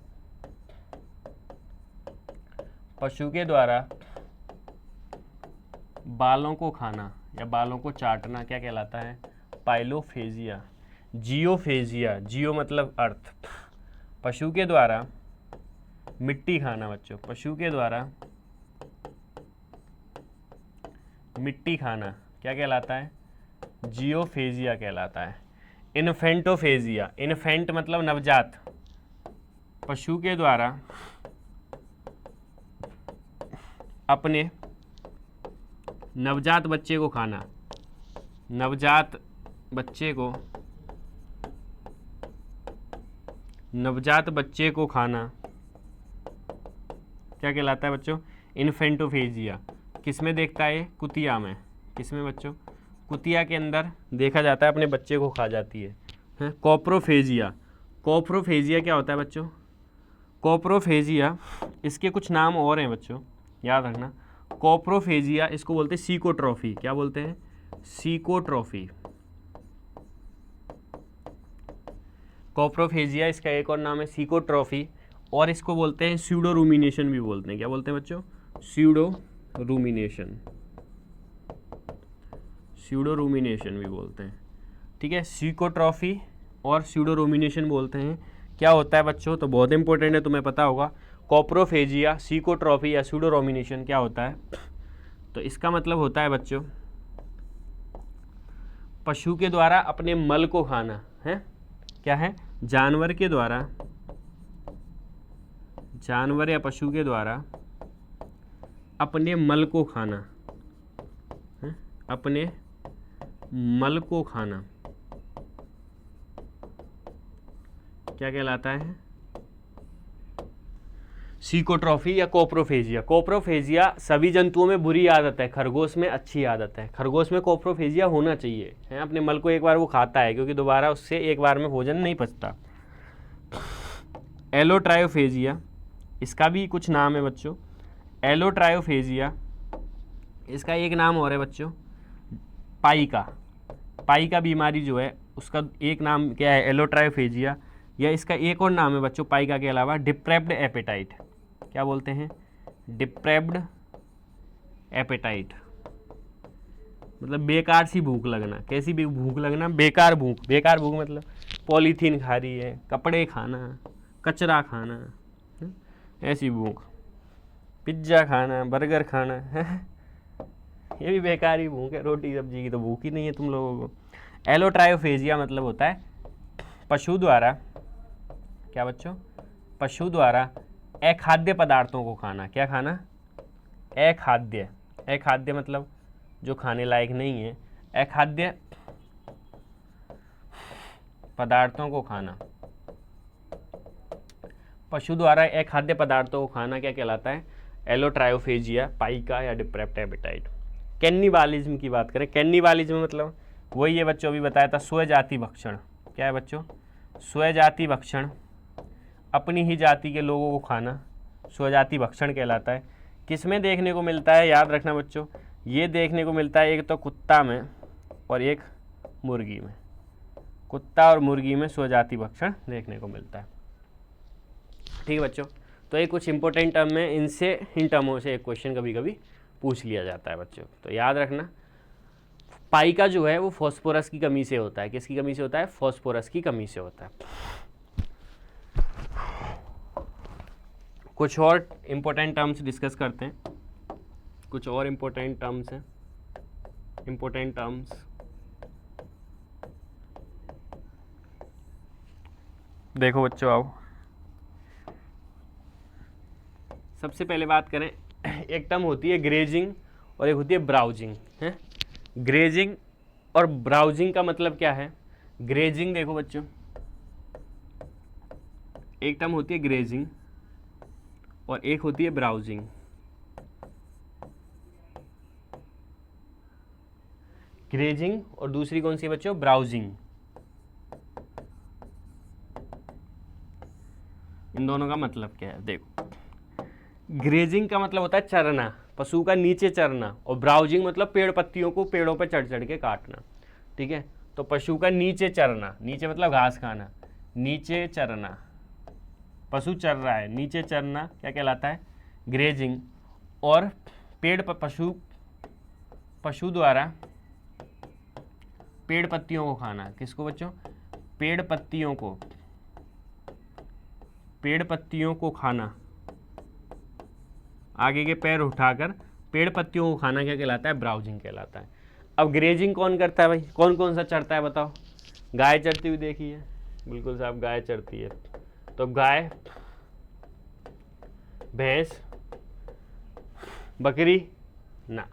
S1: पशु के द्वारा बालों को खाना या बालों को चाटना क्या कहलाता है? पाइलोफेजिया। जियोफेजिया, जियो मतलब अर्थ, पशु के द्वारा मिट्टी खाना बच्चों, पशु के द्वारा मिट्टी खाना क्या कहलाता है? जियोफेजिया कहलाता है। इन्फेंटोफेजिया, इन्फेंट मतलब नवजात, पशु के द्वारा अपने नवजात बच्चे को खाना, नवजात बच्चे को खाना क्या कहलाता है बच्चों? इन्फेंटोफेजिया। किस में देखता है? कुतिया में। किस में बच्चों? कुतिया के अंदर देखा जाता है, अपने बच्चे को खा जाती है। कोप्रोफेजिया। कोप्रोफेजिया क्या होता है बच्चों? कोप्रोफेजिया, इसके कुछ नाम और हैं बच्चों, याद रखना। कोप्रोफेजिया इसको बोलते हैं सीकोट्रॉफी। क्या बोलते हैं? सीकोट्रॉफी। कोप्रोफेजिया इसका एक और नाम है सीकोट्रॉफी, और इसको बोलते हैं स्यूडो रूमिनेशन भी बोलते हैं। क्या बोलते हैं बच्चों? Pseudo rumination. स्यूडो रूमिनेशन भी बोलते हैं। ठीक है, सीकोट्रॉफी और स्यूडो रूमिनेशन बोलते हैं। क्या होता है बच्चों? तो बहुत इंपॉर्टेंट है, तुम्हें पता होगा। कोप्रोफेजिया, सीकोट्रॉफी या स्यूडो रूमिनेशन क्या होता है? तो इसका मतलब होता है बच्चों पशु के द्वारा अपने मल को खाना है। क्या है? जानवर के द्वारा, जानवर या पशु के द्वारा अपने मल को खाना है? अपने मल को खाना क्या कहलाता है? सीकोट्रॉफी या कोप्रोफेजिया। कोप्रोफेजिया सभी जंतुओं में बुरी आदत है, खरगोश में अच्छी आदत है। खरगोश में कोप्रोफेजिया होना चाहिए है। अपने मल को एक बार वो खाता है, क्योंकि दोबारा उससे एक बार में भोजन नहीं पचता। एलोट्रायोफेजिया, इसका भी कुछ नाम है बच्चों। एलोट्रायोफेजिया, इसका एक नाम और है बच्चों पाइका। पाइका बीमारी जो है उसका एक नाम क्या है? एलोट्रायोफेजिया। या इसका एक और नाम है बच्चों पाइका के अलावा डिप्रेव्ड एपेटाइट। क्या बोलते हैं? डिप्रेव्ड एपेटाइट मतलब बेकार सी भूख लगना। कैसी भी भूख लगना? बेकार भूख। बेकार भूख मतलब पॉलीथीन खा रही है, कपड़े खाना, कचरा खाना, ऐसी भूख। पिज्ज़ा खाना, बर्गर खाना है, ये भी बेकार ही भूख है। रोटी सब्जी की तो भूख ही नहीं है तुम लोगों को। एलोट्रायोफेजिया मतलब होता है पशु द्वारा, क्या बच्चों? पशु द्वारा अखाद्य पदार्थों को खाना। क्या खाना? अखाद्य। अखाद्य मतलब जो खाने लायक नहीं है। अखाद्य पदार्थों को खाना, पशु द्वारा अखाद्य पदार्थों को खाना क्या कहलाता है? एलोट्रायोफेजिया, पाइका या डिप्रेव्ड एपेटाइट। कैनिबालिज्म की बात करें, कैनिबालिज्म मतलब वही है बच्चों, अभी बताया था, स्वजाति भक्षण। क्या है बच्चों? स्वजाति भक्षण अपनी ही जाति के लोगों को खाना स्वजाति भक्षण कहलाता है। किसमें देखने को मिलता है, याद रखना बच्चों, ये देखने को मिलता है एक तो कुत्ता में और एक मुर्गी में। कुत्ता और मुर्गी में स्वजाति भक्षण देखने को मिलता है। ठीक है बच्चों, तो ये कुछ इंपॉर्टेंट टर्म है, इनसे इन टर्मों से एक क्वेश्चन कभी कभी पूछ लिया जाता है बच्चों, तो याद रखना। पाइका जो है वो फॉस्फोरस की कमी से होता है। किसकी कमी से होता है? फॉस्फोरस की कमी से होता है। कुछ और इंपॉर्टेंट टर्म्स डिस्कस करते हैं। कुछ और इंपॉर्टेंट टर्म्स हैं, इंपॉर्टेंट टर्म्स। देखो बच्चों, आओ सबसे पहले बात करें, एक टर्म होती है ग्रेजिंग और एक होती है ब्राउजिंग है। ग्रेजिंग और ब्राउजिंग का मतलब क्या है? ग्रेजिंग देखो बच्चों, एक टर्म होती है ग्रेजिंग और एक होती है ब्राउजिंग। ग्रेजिंग और दूसरी कौन सी है बच्चों? ब्राउजिंग। इन दोनों का मतलब क्या है? देखो, ग्रेजिंग का मतलब होता है चरना, पशु का नीचे चरना, और ब्राउजिंग मतलब पेड़ पत्तियों को पेड़ों पर चढ़ चढ़ के काटना। ठीक है, तो पशु का नीचे चरना, नीचे मतलब घास खाना, नीचे चरना, पशु चर रहा है, नीचे चरना क्या कहलाता है? ग्रेजिंग। और पेड़ पर पशु द्वारा पेड़ पत्तियों को खाना। किसको बच्चों? पेड़ पत्तियों को, पेड़ पत्तियों को खाना, आगे के पैर उठाकर पेड़ पत्तियों को खाना क्या कहलाता है? ब्राउजिंग कहलाता है। अब ग्रेजिंग कौन करता है भाई? कौन कौन सा चरता है बताओ? गाय चरती हुई देखी है, बिल्कुल साहब, गाय चरती है। तो गाय, भैंस, बकरी ना,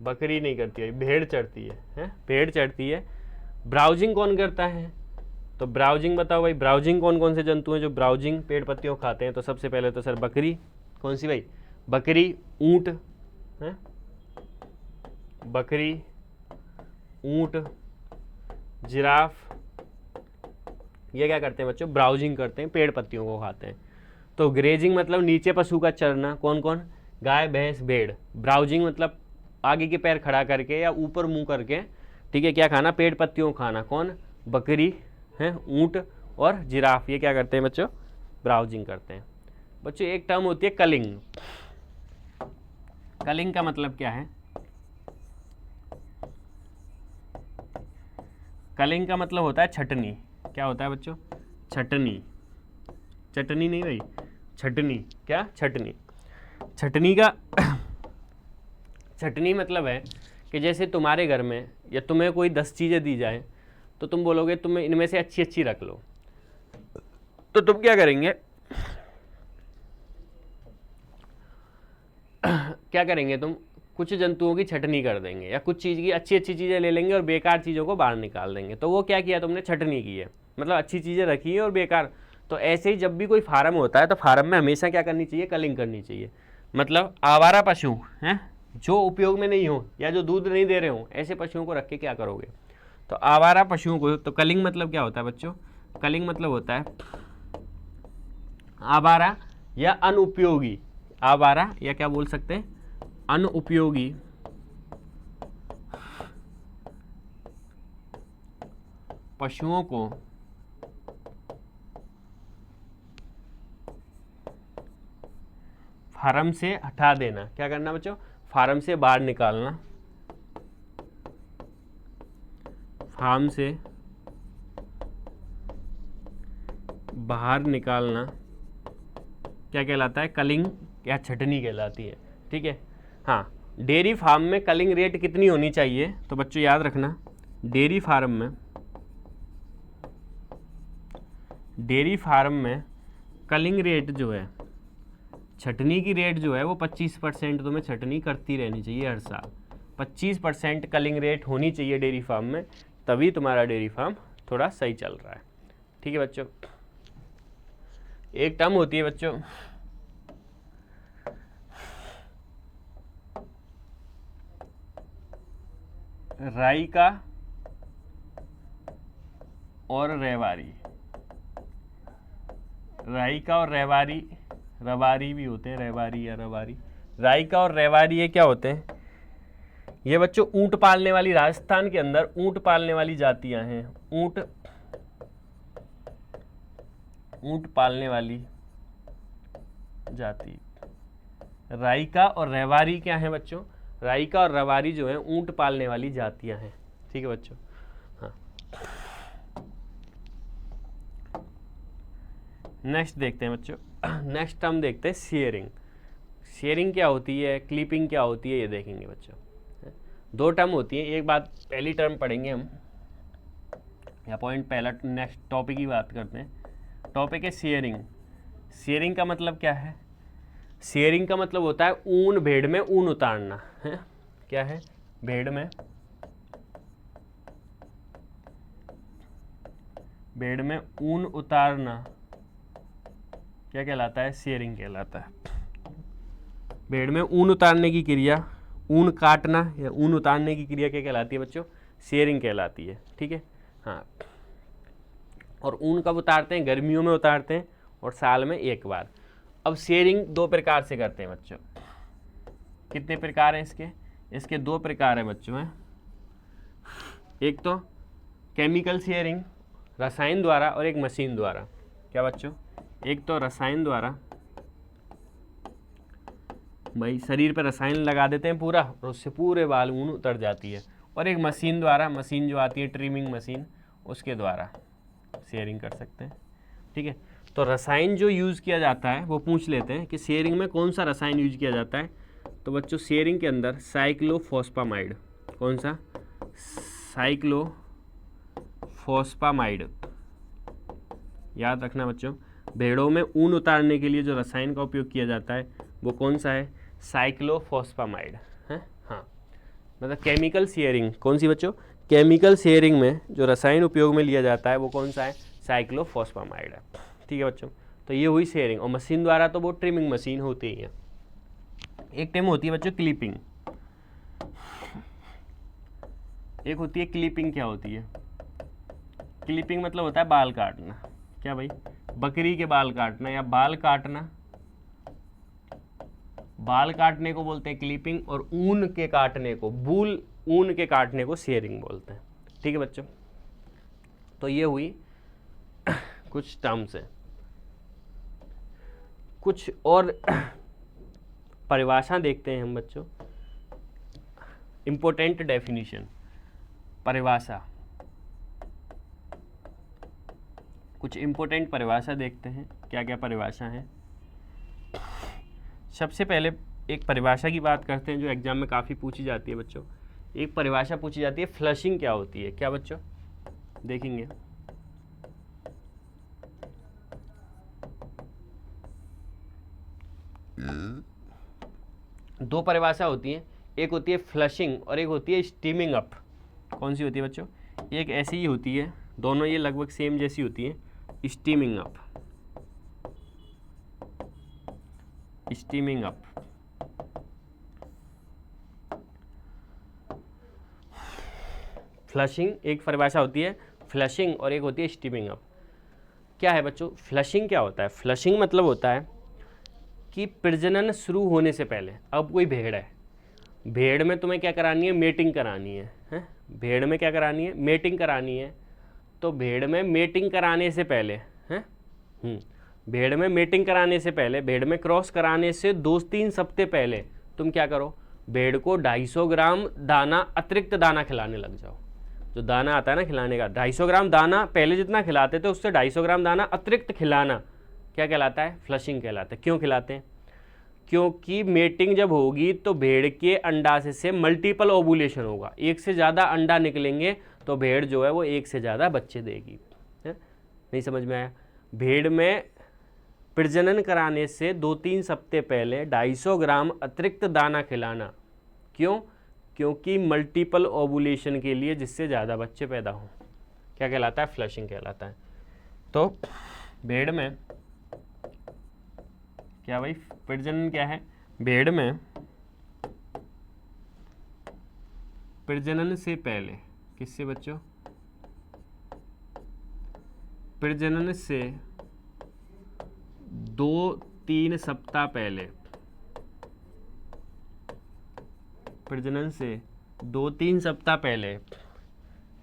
S1: बकरी नहीं करती है, भेड़ चरती है, भेड़ चरती है। ब्राउजिंग कौन करता है? तो ब्राउजिंग बताओ भाई, ब्राउजिंग कौन कौन से जंतु हैं जो ब्राउजिंग पेड़ पत्तियों खाते हैं? तो सबसे पहले तो सर बकरी, कौन सी भाई? बकरी, ऊंट है, बकरी, ऊंट, जिराफ, ये क्या करते हैं बच्चों? ब्राउजिंग करते हैं, पेड़ पत्तियों को खाते हैं। तो ग्रेजिंग मतलब नीचे पशु का चरना, कौन कौन? गाय, भैंस, भेड़। ब्राउजिंग मतलब आगे के पैर खड़ा करके या ऊपर मुंह करके, ठीक है, क्या खाना? पेड़ पत्तियों को खाना। कौन? बकरी है, ऊंट और जिराफ, ये क्या करते हैं बच्चों? ब्राउजिंग करते हैं। बच्चों एक टर्म होती है कलिंग। कलिंग का मतलब क्या है? कलिंग का मतलब होता है छटनी। क्या होता है बच्चों? छटनी। चटनी नहीं भाई, छटनी। क्या? छटनी। छटनी का छटनी मतलब है कि जैसे तुम्हारे घर में या तुम्हें कोई 10 चीज़ें दी जाए, तो तुम बोलोगे तुम्हें इनमें से अच्छी अच्छी रख लो, तो तुम क्या करेंगे? क्या करेंगे तुम? कुछ जंतुओं की छटनी कर देंगे, या कुछ चीज़ की अच्छी अच्छी चीज़ें ले लेंगे और बेकार चीज़ों को बाहर निकाल देंगे। तो वो क्या किया तुमने? छटनी की है, मतलब अच्छी चीज़ें रखी है और बेकार। तो ऐसे ही जब भी कोई फार्म होता है तो फार्म में हमेशा क्या करनी चाहिए? कलिंग करनी चाहिए। मतलब आवारा पशु हैं जो उपयोग में नहीं हो या जो दूध नहीं दे रहे हो, ऐसे पशुओं को रख के क्या करोगे? तो आवारा पशुओं को, तो कलिंग मतलब क्या होता है बच्चों? कलिंग मतलब होता है आवारा या अनुपयोगी। आवारा या क्या बोल सकते हैं? अनुपयोगी पशुओं को फार्म से हटा देना। क्या करना बच्चों? फार्म से बाहर निकालना, फार्म से बाहर निकालना क्या कहलाता है? कलिंग या छटनी कहलाती है। ठीक है, हाँ। डेयरी फार्म में कलिंग रेट कितनी होनी चाहिए? तो बच्चों याद रखना, डेयरी फार्म में कलिंग रेट जो है, छटनी की रेट जो है वो 25% तुम्हें छटनी करती रहनी चाहिए हर साल। 25% कलिंग रेट होनी चाहिए डेयरी फार्म में, तभी तुम्हारा डेयरी फार्म थोड़ा सही चल रहा है। ठीक है बच्चों, एक टर्म होती है बच्चों राइका और रेवारी। राइका और रहवारी, रवारी भी होते हैं, रहवारी या रवारी। राइका और रहवारी ये क्या होते हैं? ये बच्चों ऊंट पालने वाली, राजस्थान के अंदर ऊंट पालने वाली जातियां हैं। ऊंट पालने वाली जाति। राइका और रहवारी क्या है बच्चों? राइका और रवारी जो है ऊंट पालने वाली जातियां हैं। ठीक है बच्चों। हाँ, नेक्स्ट देखते हैं बच्चों। नेक्स्ट हम देखते हैं शेयरिंग। शेयरिंग क्या होती है, क्लिपिंग क्या होती है, ये देखेंगे बच्चों। दो टर्म होती है, एक बात पहली टर्म पढ़ेंगे हम, या पॉइंट पहला। नेक्स्ट टॉपिक की बात करते हैं। टॉपिक है शेयरिंग। शेयरिंग का मतलब क्या है? शेयरिंग का मतलब होता है ऊन, भेड़ में ऊन उतारना है। क्या है? भेड़ में ऊन उतारना क्या कहलाता है? शेयरिंग कहलाता है। भेड़ में ऊन उतारने की क्रिया, ऊन काटना या ऊन उतारने की क्रिया क्या कहलाती है बच्चों? शेयरिंग कहलाती है। ठीक है। हाँ, और ऊन कब उतारते हैं? गर्मियों में उतारते हैं और साल में एक बार। अब शेयरिंग दो प्रकार से करते हैं बच्चों। कितने प्रकार हैं इसके? इसके दो प्रकार हैं बच्चों हैं। एक तो केमिकल शेयरिंग, रसायन द्वारा, और एक मशीन द्वारा। क्या बच्चों? एक तो रसायन द्वारा, भाई शरीर पर रसायन लगा देते हैं पूरा और उससे पूरे बाल ऊन उतर जाती है। और एक मशीन द्वारा, मशीन जो आती है ट्रिमिंग मशीन, उसके द्वारा शेयरिंग कर सकते हैं। ठीक है। तो रसायन जो यूज़ किया जाता है वो पूछ लेते हैं कि शेयरिंग में कौन सा रसायन यूज किया जाता है। तो बच्चों शेयरिंग के अंदर साइक्लोफॉस्फामाइड। कौन सा? साइक्लोफॉस्फामाइड। याद रखना बच्चों, भेड़ों में ऊन उतारने के लिए जो रसायन का उपयोग किया जाता है वो कौन सा है? साइक्लोफॉस्फामाइड है। हाँ, मतलब केमिकल शेयरिंग कौन सी बच्चों? केमिकल शेयरिंग में जो रसायन उपयोग में लिया जाता है वो कौन सा है? साइक्लोफॉस्फामाइड है। ठीक है बच्चों। तो ये हुई शेयरिंग। और मशीन द्वारा तो वो ट्रिमिंग मशीन होती ही है। एक टाइम होती है बच्चों क्लिपिंग, एक होती है क्लिपिंग। क्या होती है क्लिपिंग? मतलब होता है बाल काटना। क्या भाई? बकरी के बाल काटना या बाल काटना। बाल काटने को बोलते हैं क्लिपिंग, और ऊन के काटने को, ऊन के काटने को शेयरिंग बोलते हैं। ठीक है बच्चों। तो ये हुई कुछ टर्म्स हैं। कुछ और परिभाषा देखते हैं हम बच्चों। इंपॉर्टेंट डेफिनेशन, परिभाषा। कुछ इंपॉर्टेंट परिभाषा देखते हैं, क्या क्या परिभाषा है। सबसे पहले एक परिभाषा की बात करते हैं जो एग्जाम में काफ़ी पूछी जाती है बच्चों। एक परिभाषा पूछी जाती है, फ्लशिंग क्या होती है। क्या बच्चों? देखेंगे। दो परिभाषा होती है, एक होती है फ्लशिंग और एक होती है स्टीमिंग अप। कौन सी होती है बच्चों? एक ऐसी ही होती है, दोनों ये लगभग सेम जैसी होती है, steaming up. Steaming up. Flushing एक परिभाषा होती है, फ्लशिंग, और एक होती है स्टीमिंग अप। क्या है बच्चों फ्लशिंग? क्या होता है? फ्लशिंग मतलब होता है कि प्रजनन शुरू होने से पहले, अब कोई भेड़ है, भेड़ में तुम्हें क्या करानी है? मेटिंग करानी है, हैं? भेड़ में क्या करानी है? मेटिंग करानी है। तो भेड़ में मेटिंग कराने से पहले, हैं, भेड़ में मेटिंग कराने से पहले, भेड़ में क्रॉस कराने से 2-3 सप्ताह पहले तुम क्या करो? भेड़ को 250 ग्राम दाना, अतिरिक्त दाना खिलाने लग जाओ। जो दाना आता है ना खिलाने का, 250 ग्राम दाना, पहले जितना खिलाते थे उससे 250 ग्राम दाना अतिरिक्त खिलाना क्या कहलाता है? फ्लशिंग कहलाता है। क्यों खिलाते हैं? क्योंकि मेटिंग जब होगी तो भेड़ के अंडाशय से मल्टीपल ओवुलेशन होगा, एक से ज़्यादा अंडा निकलेंगे तो भेड़ जो है वो एक से ज़्यादा बच्चे देगी। है? नहीं समझ में आया? भेड़ में प्रजनन कराने से 2-3 सप्ताह पहले 250 ग्राम अतिरिक्त दाना खिलाना। क्यों? क्योंकि मल्टीपल ओवुलेशन के लिए, जिससे ज़्यादा बच्चे पैदा हों। क्या कहलाता है? फ्लशिंग कहलाता है। तो भेड़ में क्या भाई प्रजनन क्या है? भेड़ में प्रजनन से पहले, किससे बच्चों? प्रजनन से 2-3 सप्ताह पहले, प्रजनन से 2-3 सप्ताह पहले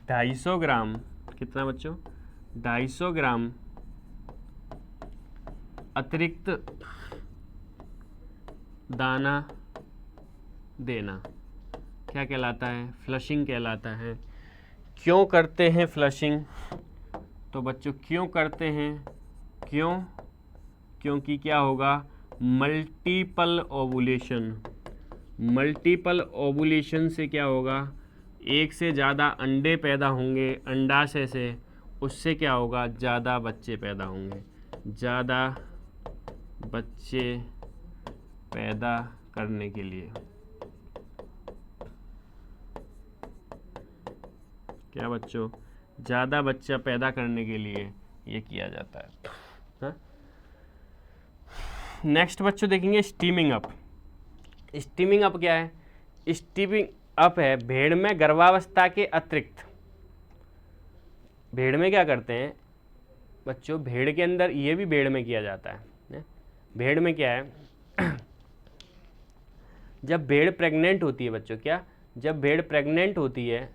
S1: 250 ग्राम, कितना बच्चों, 250 ग्राम अतिरिक्त दाना देना क्या कहलाता है, फ्लशिंग कहलाता है। क्यों करते हैं फ्लशिंग, तो बच्चों क्यों करते हैं, क्योंकि क्या होगा, मल्टीपल ओवुलेशन, मल्टीपल ओवुलेशन से क्या होगा, एक से ज़्यादा अंडे पैदा होंगे अंडाशय से, उससे क्या होगा, ज़्यादा बच्चे पैदा होंगे, ज़्यादा बच्चे पैदा करने के लिए क्या बच्चों, ज़्यादा बच्चा पैदा करने के लिए ये किया जाता है। हाँ, नेक्स्ट बच्चों देखेंगे स्टीमिंग अप। स्टीमिंग अप क्या है, स्टीमिंग अप है भेड़ में गर्भावस्था के अतिरिक्त, भेड़ में क्या करते हैं बच्चों, भेड़ के अंदर, ये भी भेड़ में किया जाता है। भेड़ में क्या है, जब भेड़ प्रेग्नेंट होती है बच्चों, क्या, जब भेड़ प्रेग्नेंट होती है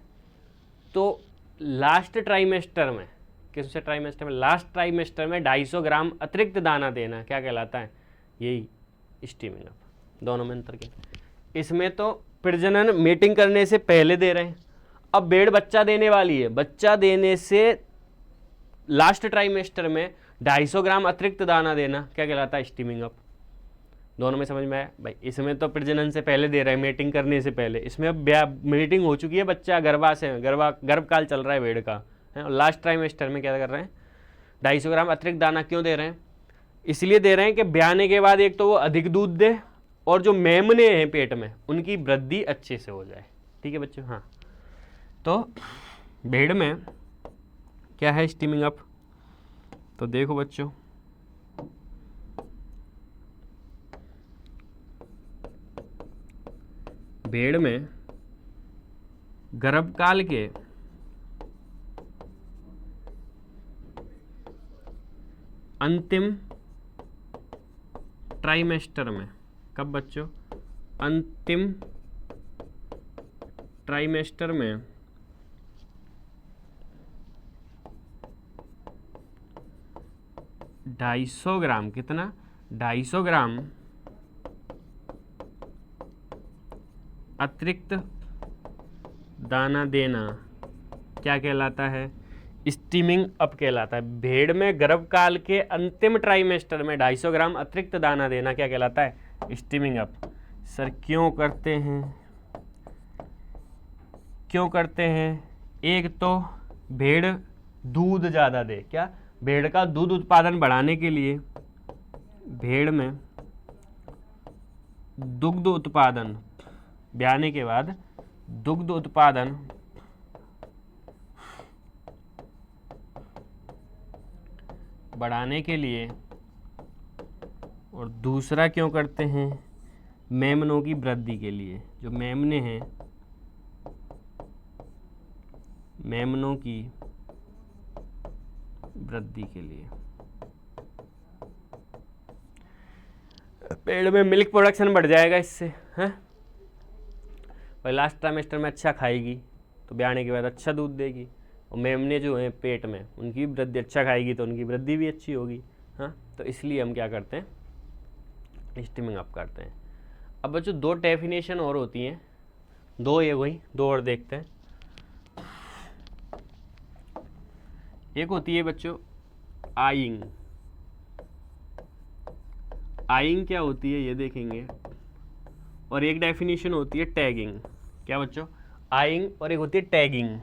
S1: तो लास्ट ट्राइमेस्टर में, किस ट्राइमेस्टर में, लास्ट ट्राइमेस्टर में 250 ग्राम अतिरिक्त दाना देना क्या कहलाता है, यही स्टीमिंग अप। दोनों में अंतर क्या, इसमें तो प्रजनन मेटिंग करने से पहले दे रहे हैं, अब भेड़ बच्चा देने वाली है, बच्चा देने से लास्ट ट्राइमेस्टर में 250 ग्राम अतिरिक्त दाना देना क्या कहलाता है, स्टीमिंग अप। दोनों में समझ में आया भाई, इसमें तो प्रजनन से पहले दे रहे हैं, मेटिंग करने से पहले, इसमें अब मेटिंग हो चुकी है, बच्चा गर्भकाल चल रहा है भेड़ का है, और लास्ट ट्राइमेस्टर में क्या कर रहे हैं, 250 ग्राम अतिरिक्त दाना क्यों दे रहे हैं, इसलिए दे रहे हैं कि ब्याने के बाद एक तो वो अधिक दूध दे, और जो मेमने हैं पेट में उनकी वृद्धि अच्छे से हो जाए। ठीक है बच्चों, हाँ, तो भेड़ में क्या है स्टीमिंग अप, तो देखो बच्चों, भेड़ में गर्भकाल के अंतिम ट्राइमेस्टर में, कब बच्चों, अंतिम ट्राइमेस्टर में 250 ग्राम, कितना, 250 ग्राम अतिरिक्त दाना देना क्या कहलाता है, स्टीमिंग अप कहलाता है। भेड़ में गर्भकाल के अंतिम ट्राइमेस्टर में 250 ग्राम अतिरिक्त दाना देना क्या कहलाता है, स्टीमिंग अप। सर क्यों करते हैं, क्यों करते हैं, एक तो भेड़ दूध ज़्यादा दे, क्या, भेड़ का दूध उत्पादन बढ़ाने के लिए, भेड़ में दुग्ध उत्पादन, ब्याने के बाद दुग्ध उत्पादन बढ़ाने के लिए, और दूसरा क्यों करते हैं, मेमनों की वृद्धि के लिए, जो मेमने हैं, मेमनों की वृद्धि के लिए। पेड़ में मिल्क प्रोडक्शन बढ़ जाएगा इससे, हैं, और लास्ट ट्राइमेस्टर में अच्छा खाएगी तो ब्याने के बाद अच्छा दूध देगी, और मेमने जो हैं पेट में उनकी वृद्धि, अच्छा खाएगी तो उनकी वृद्धि भी अच्छी होगी। हाँ, तो इसलिए हम क्या करते हैं, स्टीमिंग अप करते हैं। अब बच्चों दो डेफिनेशन और होती हैं, दो ये वही दो और देखते हैं। एक होती है बच्चों आइंग, आइंग क्या होती है ये देखेंगे, और एक डेफिनेशन होती है टैगिंग। क्या बच्चों, आइंग, और एक होती है टैगिंग।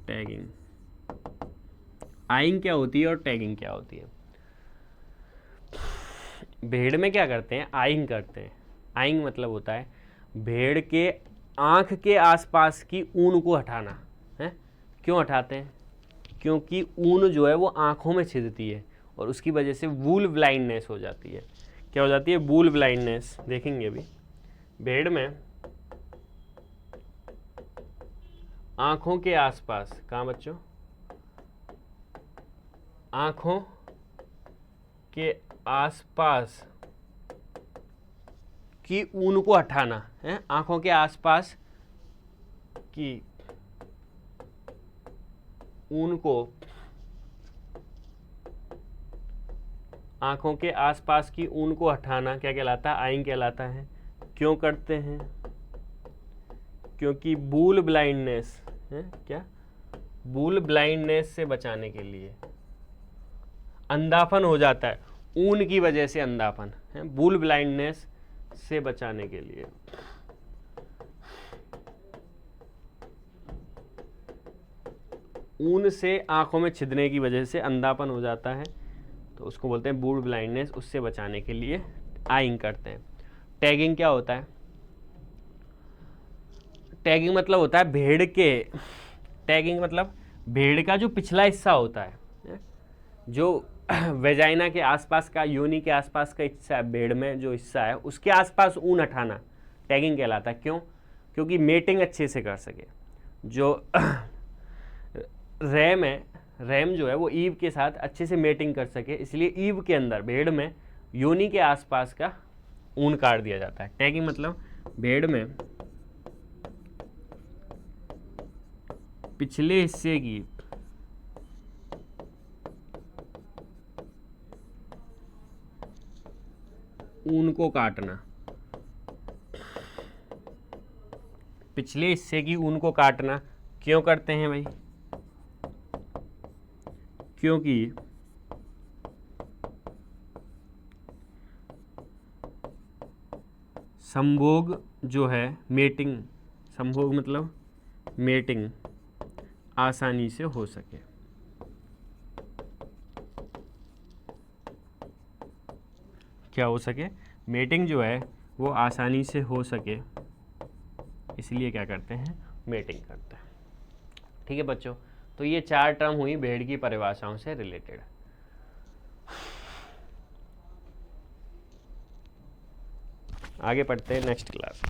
S1: टैगिंग, आइंग क्या होती है और टैगिंग क्या होती है। भेड़ में क्या करते हैं, आइंग करते हैं। आइंग मतलब होता है भेड़ के आँख के आसपास की ऊन को हटाना है। क्यों हटाते हैं, क्योंकि ऊन जो है वो आँखों में छिदती है और उसकी वजह से वूल ब्लाइंडनेस हो जाती है। क्या हो जाती है, वूल ब्लाइंडनेस, देखेंगे अभी। भेड़ में आँखों के आसपास, कहाँ बच्चों, आँखों के आसपास की ऊन को हटाना है, आँखों के आसपास की ऊन को, आँखों के आसपास की ऊन को हटाना क्या कहलाता है? आइंग कहलाता है। क्यों करते हैं? क्योंकि वूल ब्लाइंडनेस है, क्या? वूल ब्लाइंडनेस से बचाने के लिए। अंधापन हो जाता है ऊन की वजह से, अंधापन है, वूल ब्लाइंडनेस से बचाने के लिए। ऊन से आंखों में छिदने की वजह से अंधापन हो जाता है, तो उसको बोलते हैं वूल ब्लाइंडनेस, उससे बचाने के लिए आइंग करते हैं। टैगिंग क्या होता है? टैगिंग मतलब होता है भेड़ के, टैगिंग मतलब भेड़ का जो पिछला हिस्सा होता है, जो वेजाइना के आसपास का, योनि के आसपास का हिस्सा है, भेड़ में जो हिस्सा है उसके आसपास ऊन हटाना टैगिंग कहलाता है। क्यों? क्योंकि मेटिंग अच्छे से कर सके। जो रैम है, रैम जो है वो ईव के साथ अच्छे से मेटिंग कर सके, इसलिए ईव के अंदर, भेड़ में योनि के आसपास का ऊन काट दिया जाता है। टैगिंग मतलब भेड़ में पिछले हिस्से की ऊन को काटना, पिछले हिस्से की ऊन को काटना क्यों करते हैं भाई? क्योंकि संभोग जो है, मेटिंग, संभोग मतलब मेटिंग आसानी से हो सके। क्या हो सके? मेटिंग जो है वो आसानी से हो सके, इसलिए क्या करते हैं? मेटिंग करते हैं। ठीक है बच्चों, तो ये 4 टर्म हुई भेड़ की परिभाषाओं से रिलेटेड। आगे पढ़ते हैं नेक्स्ट क्लास।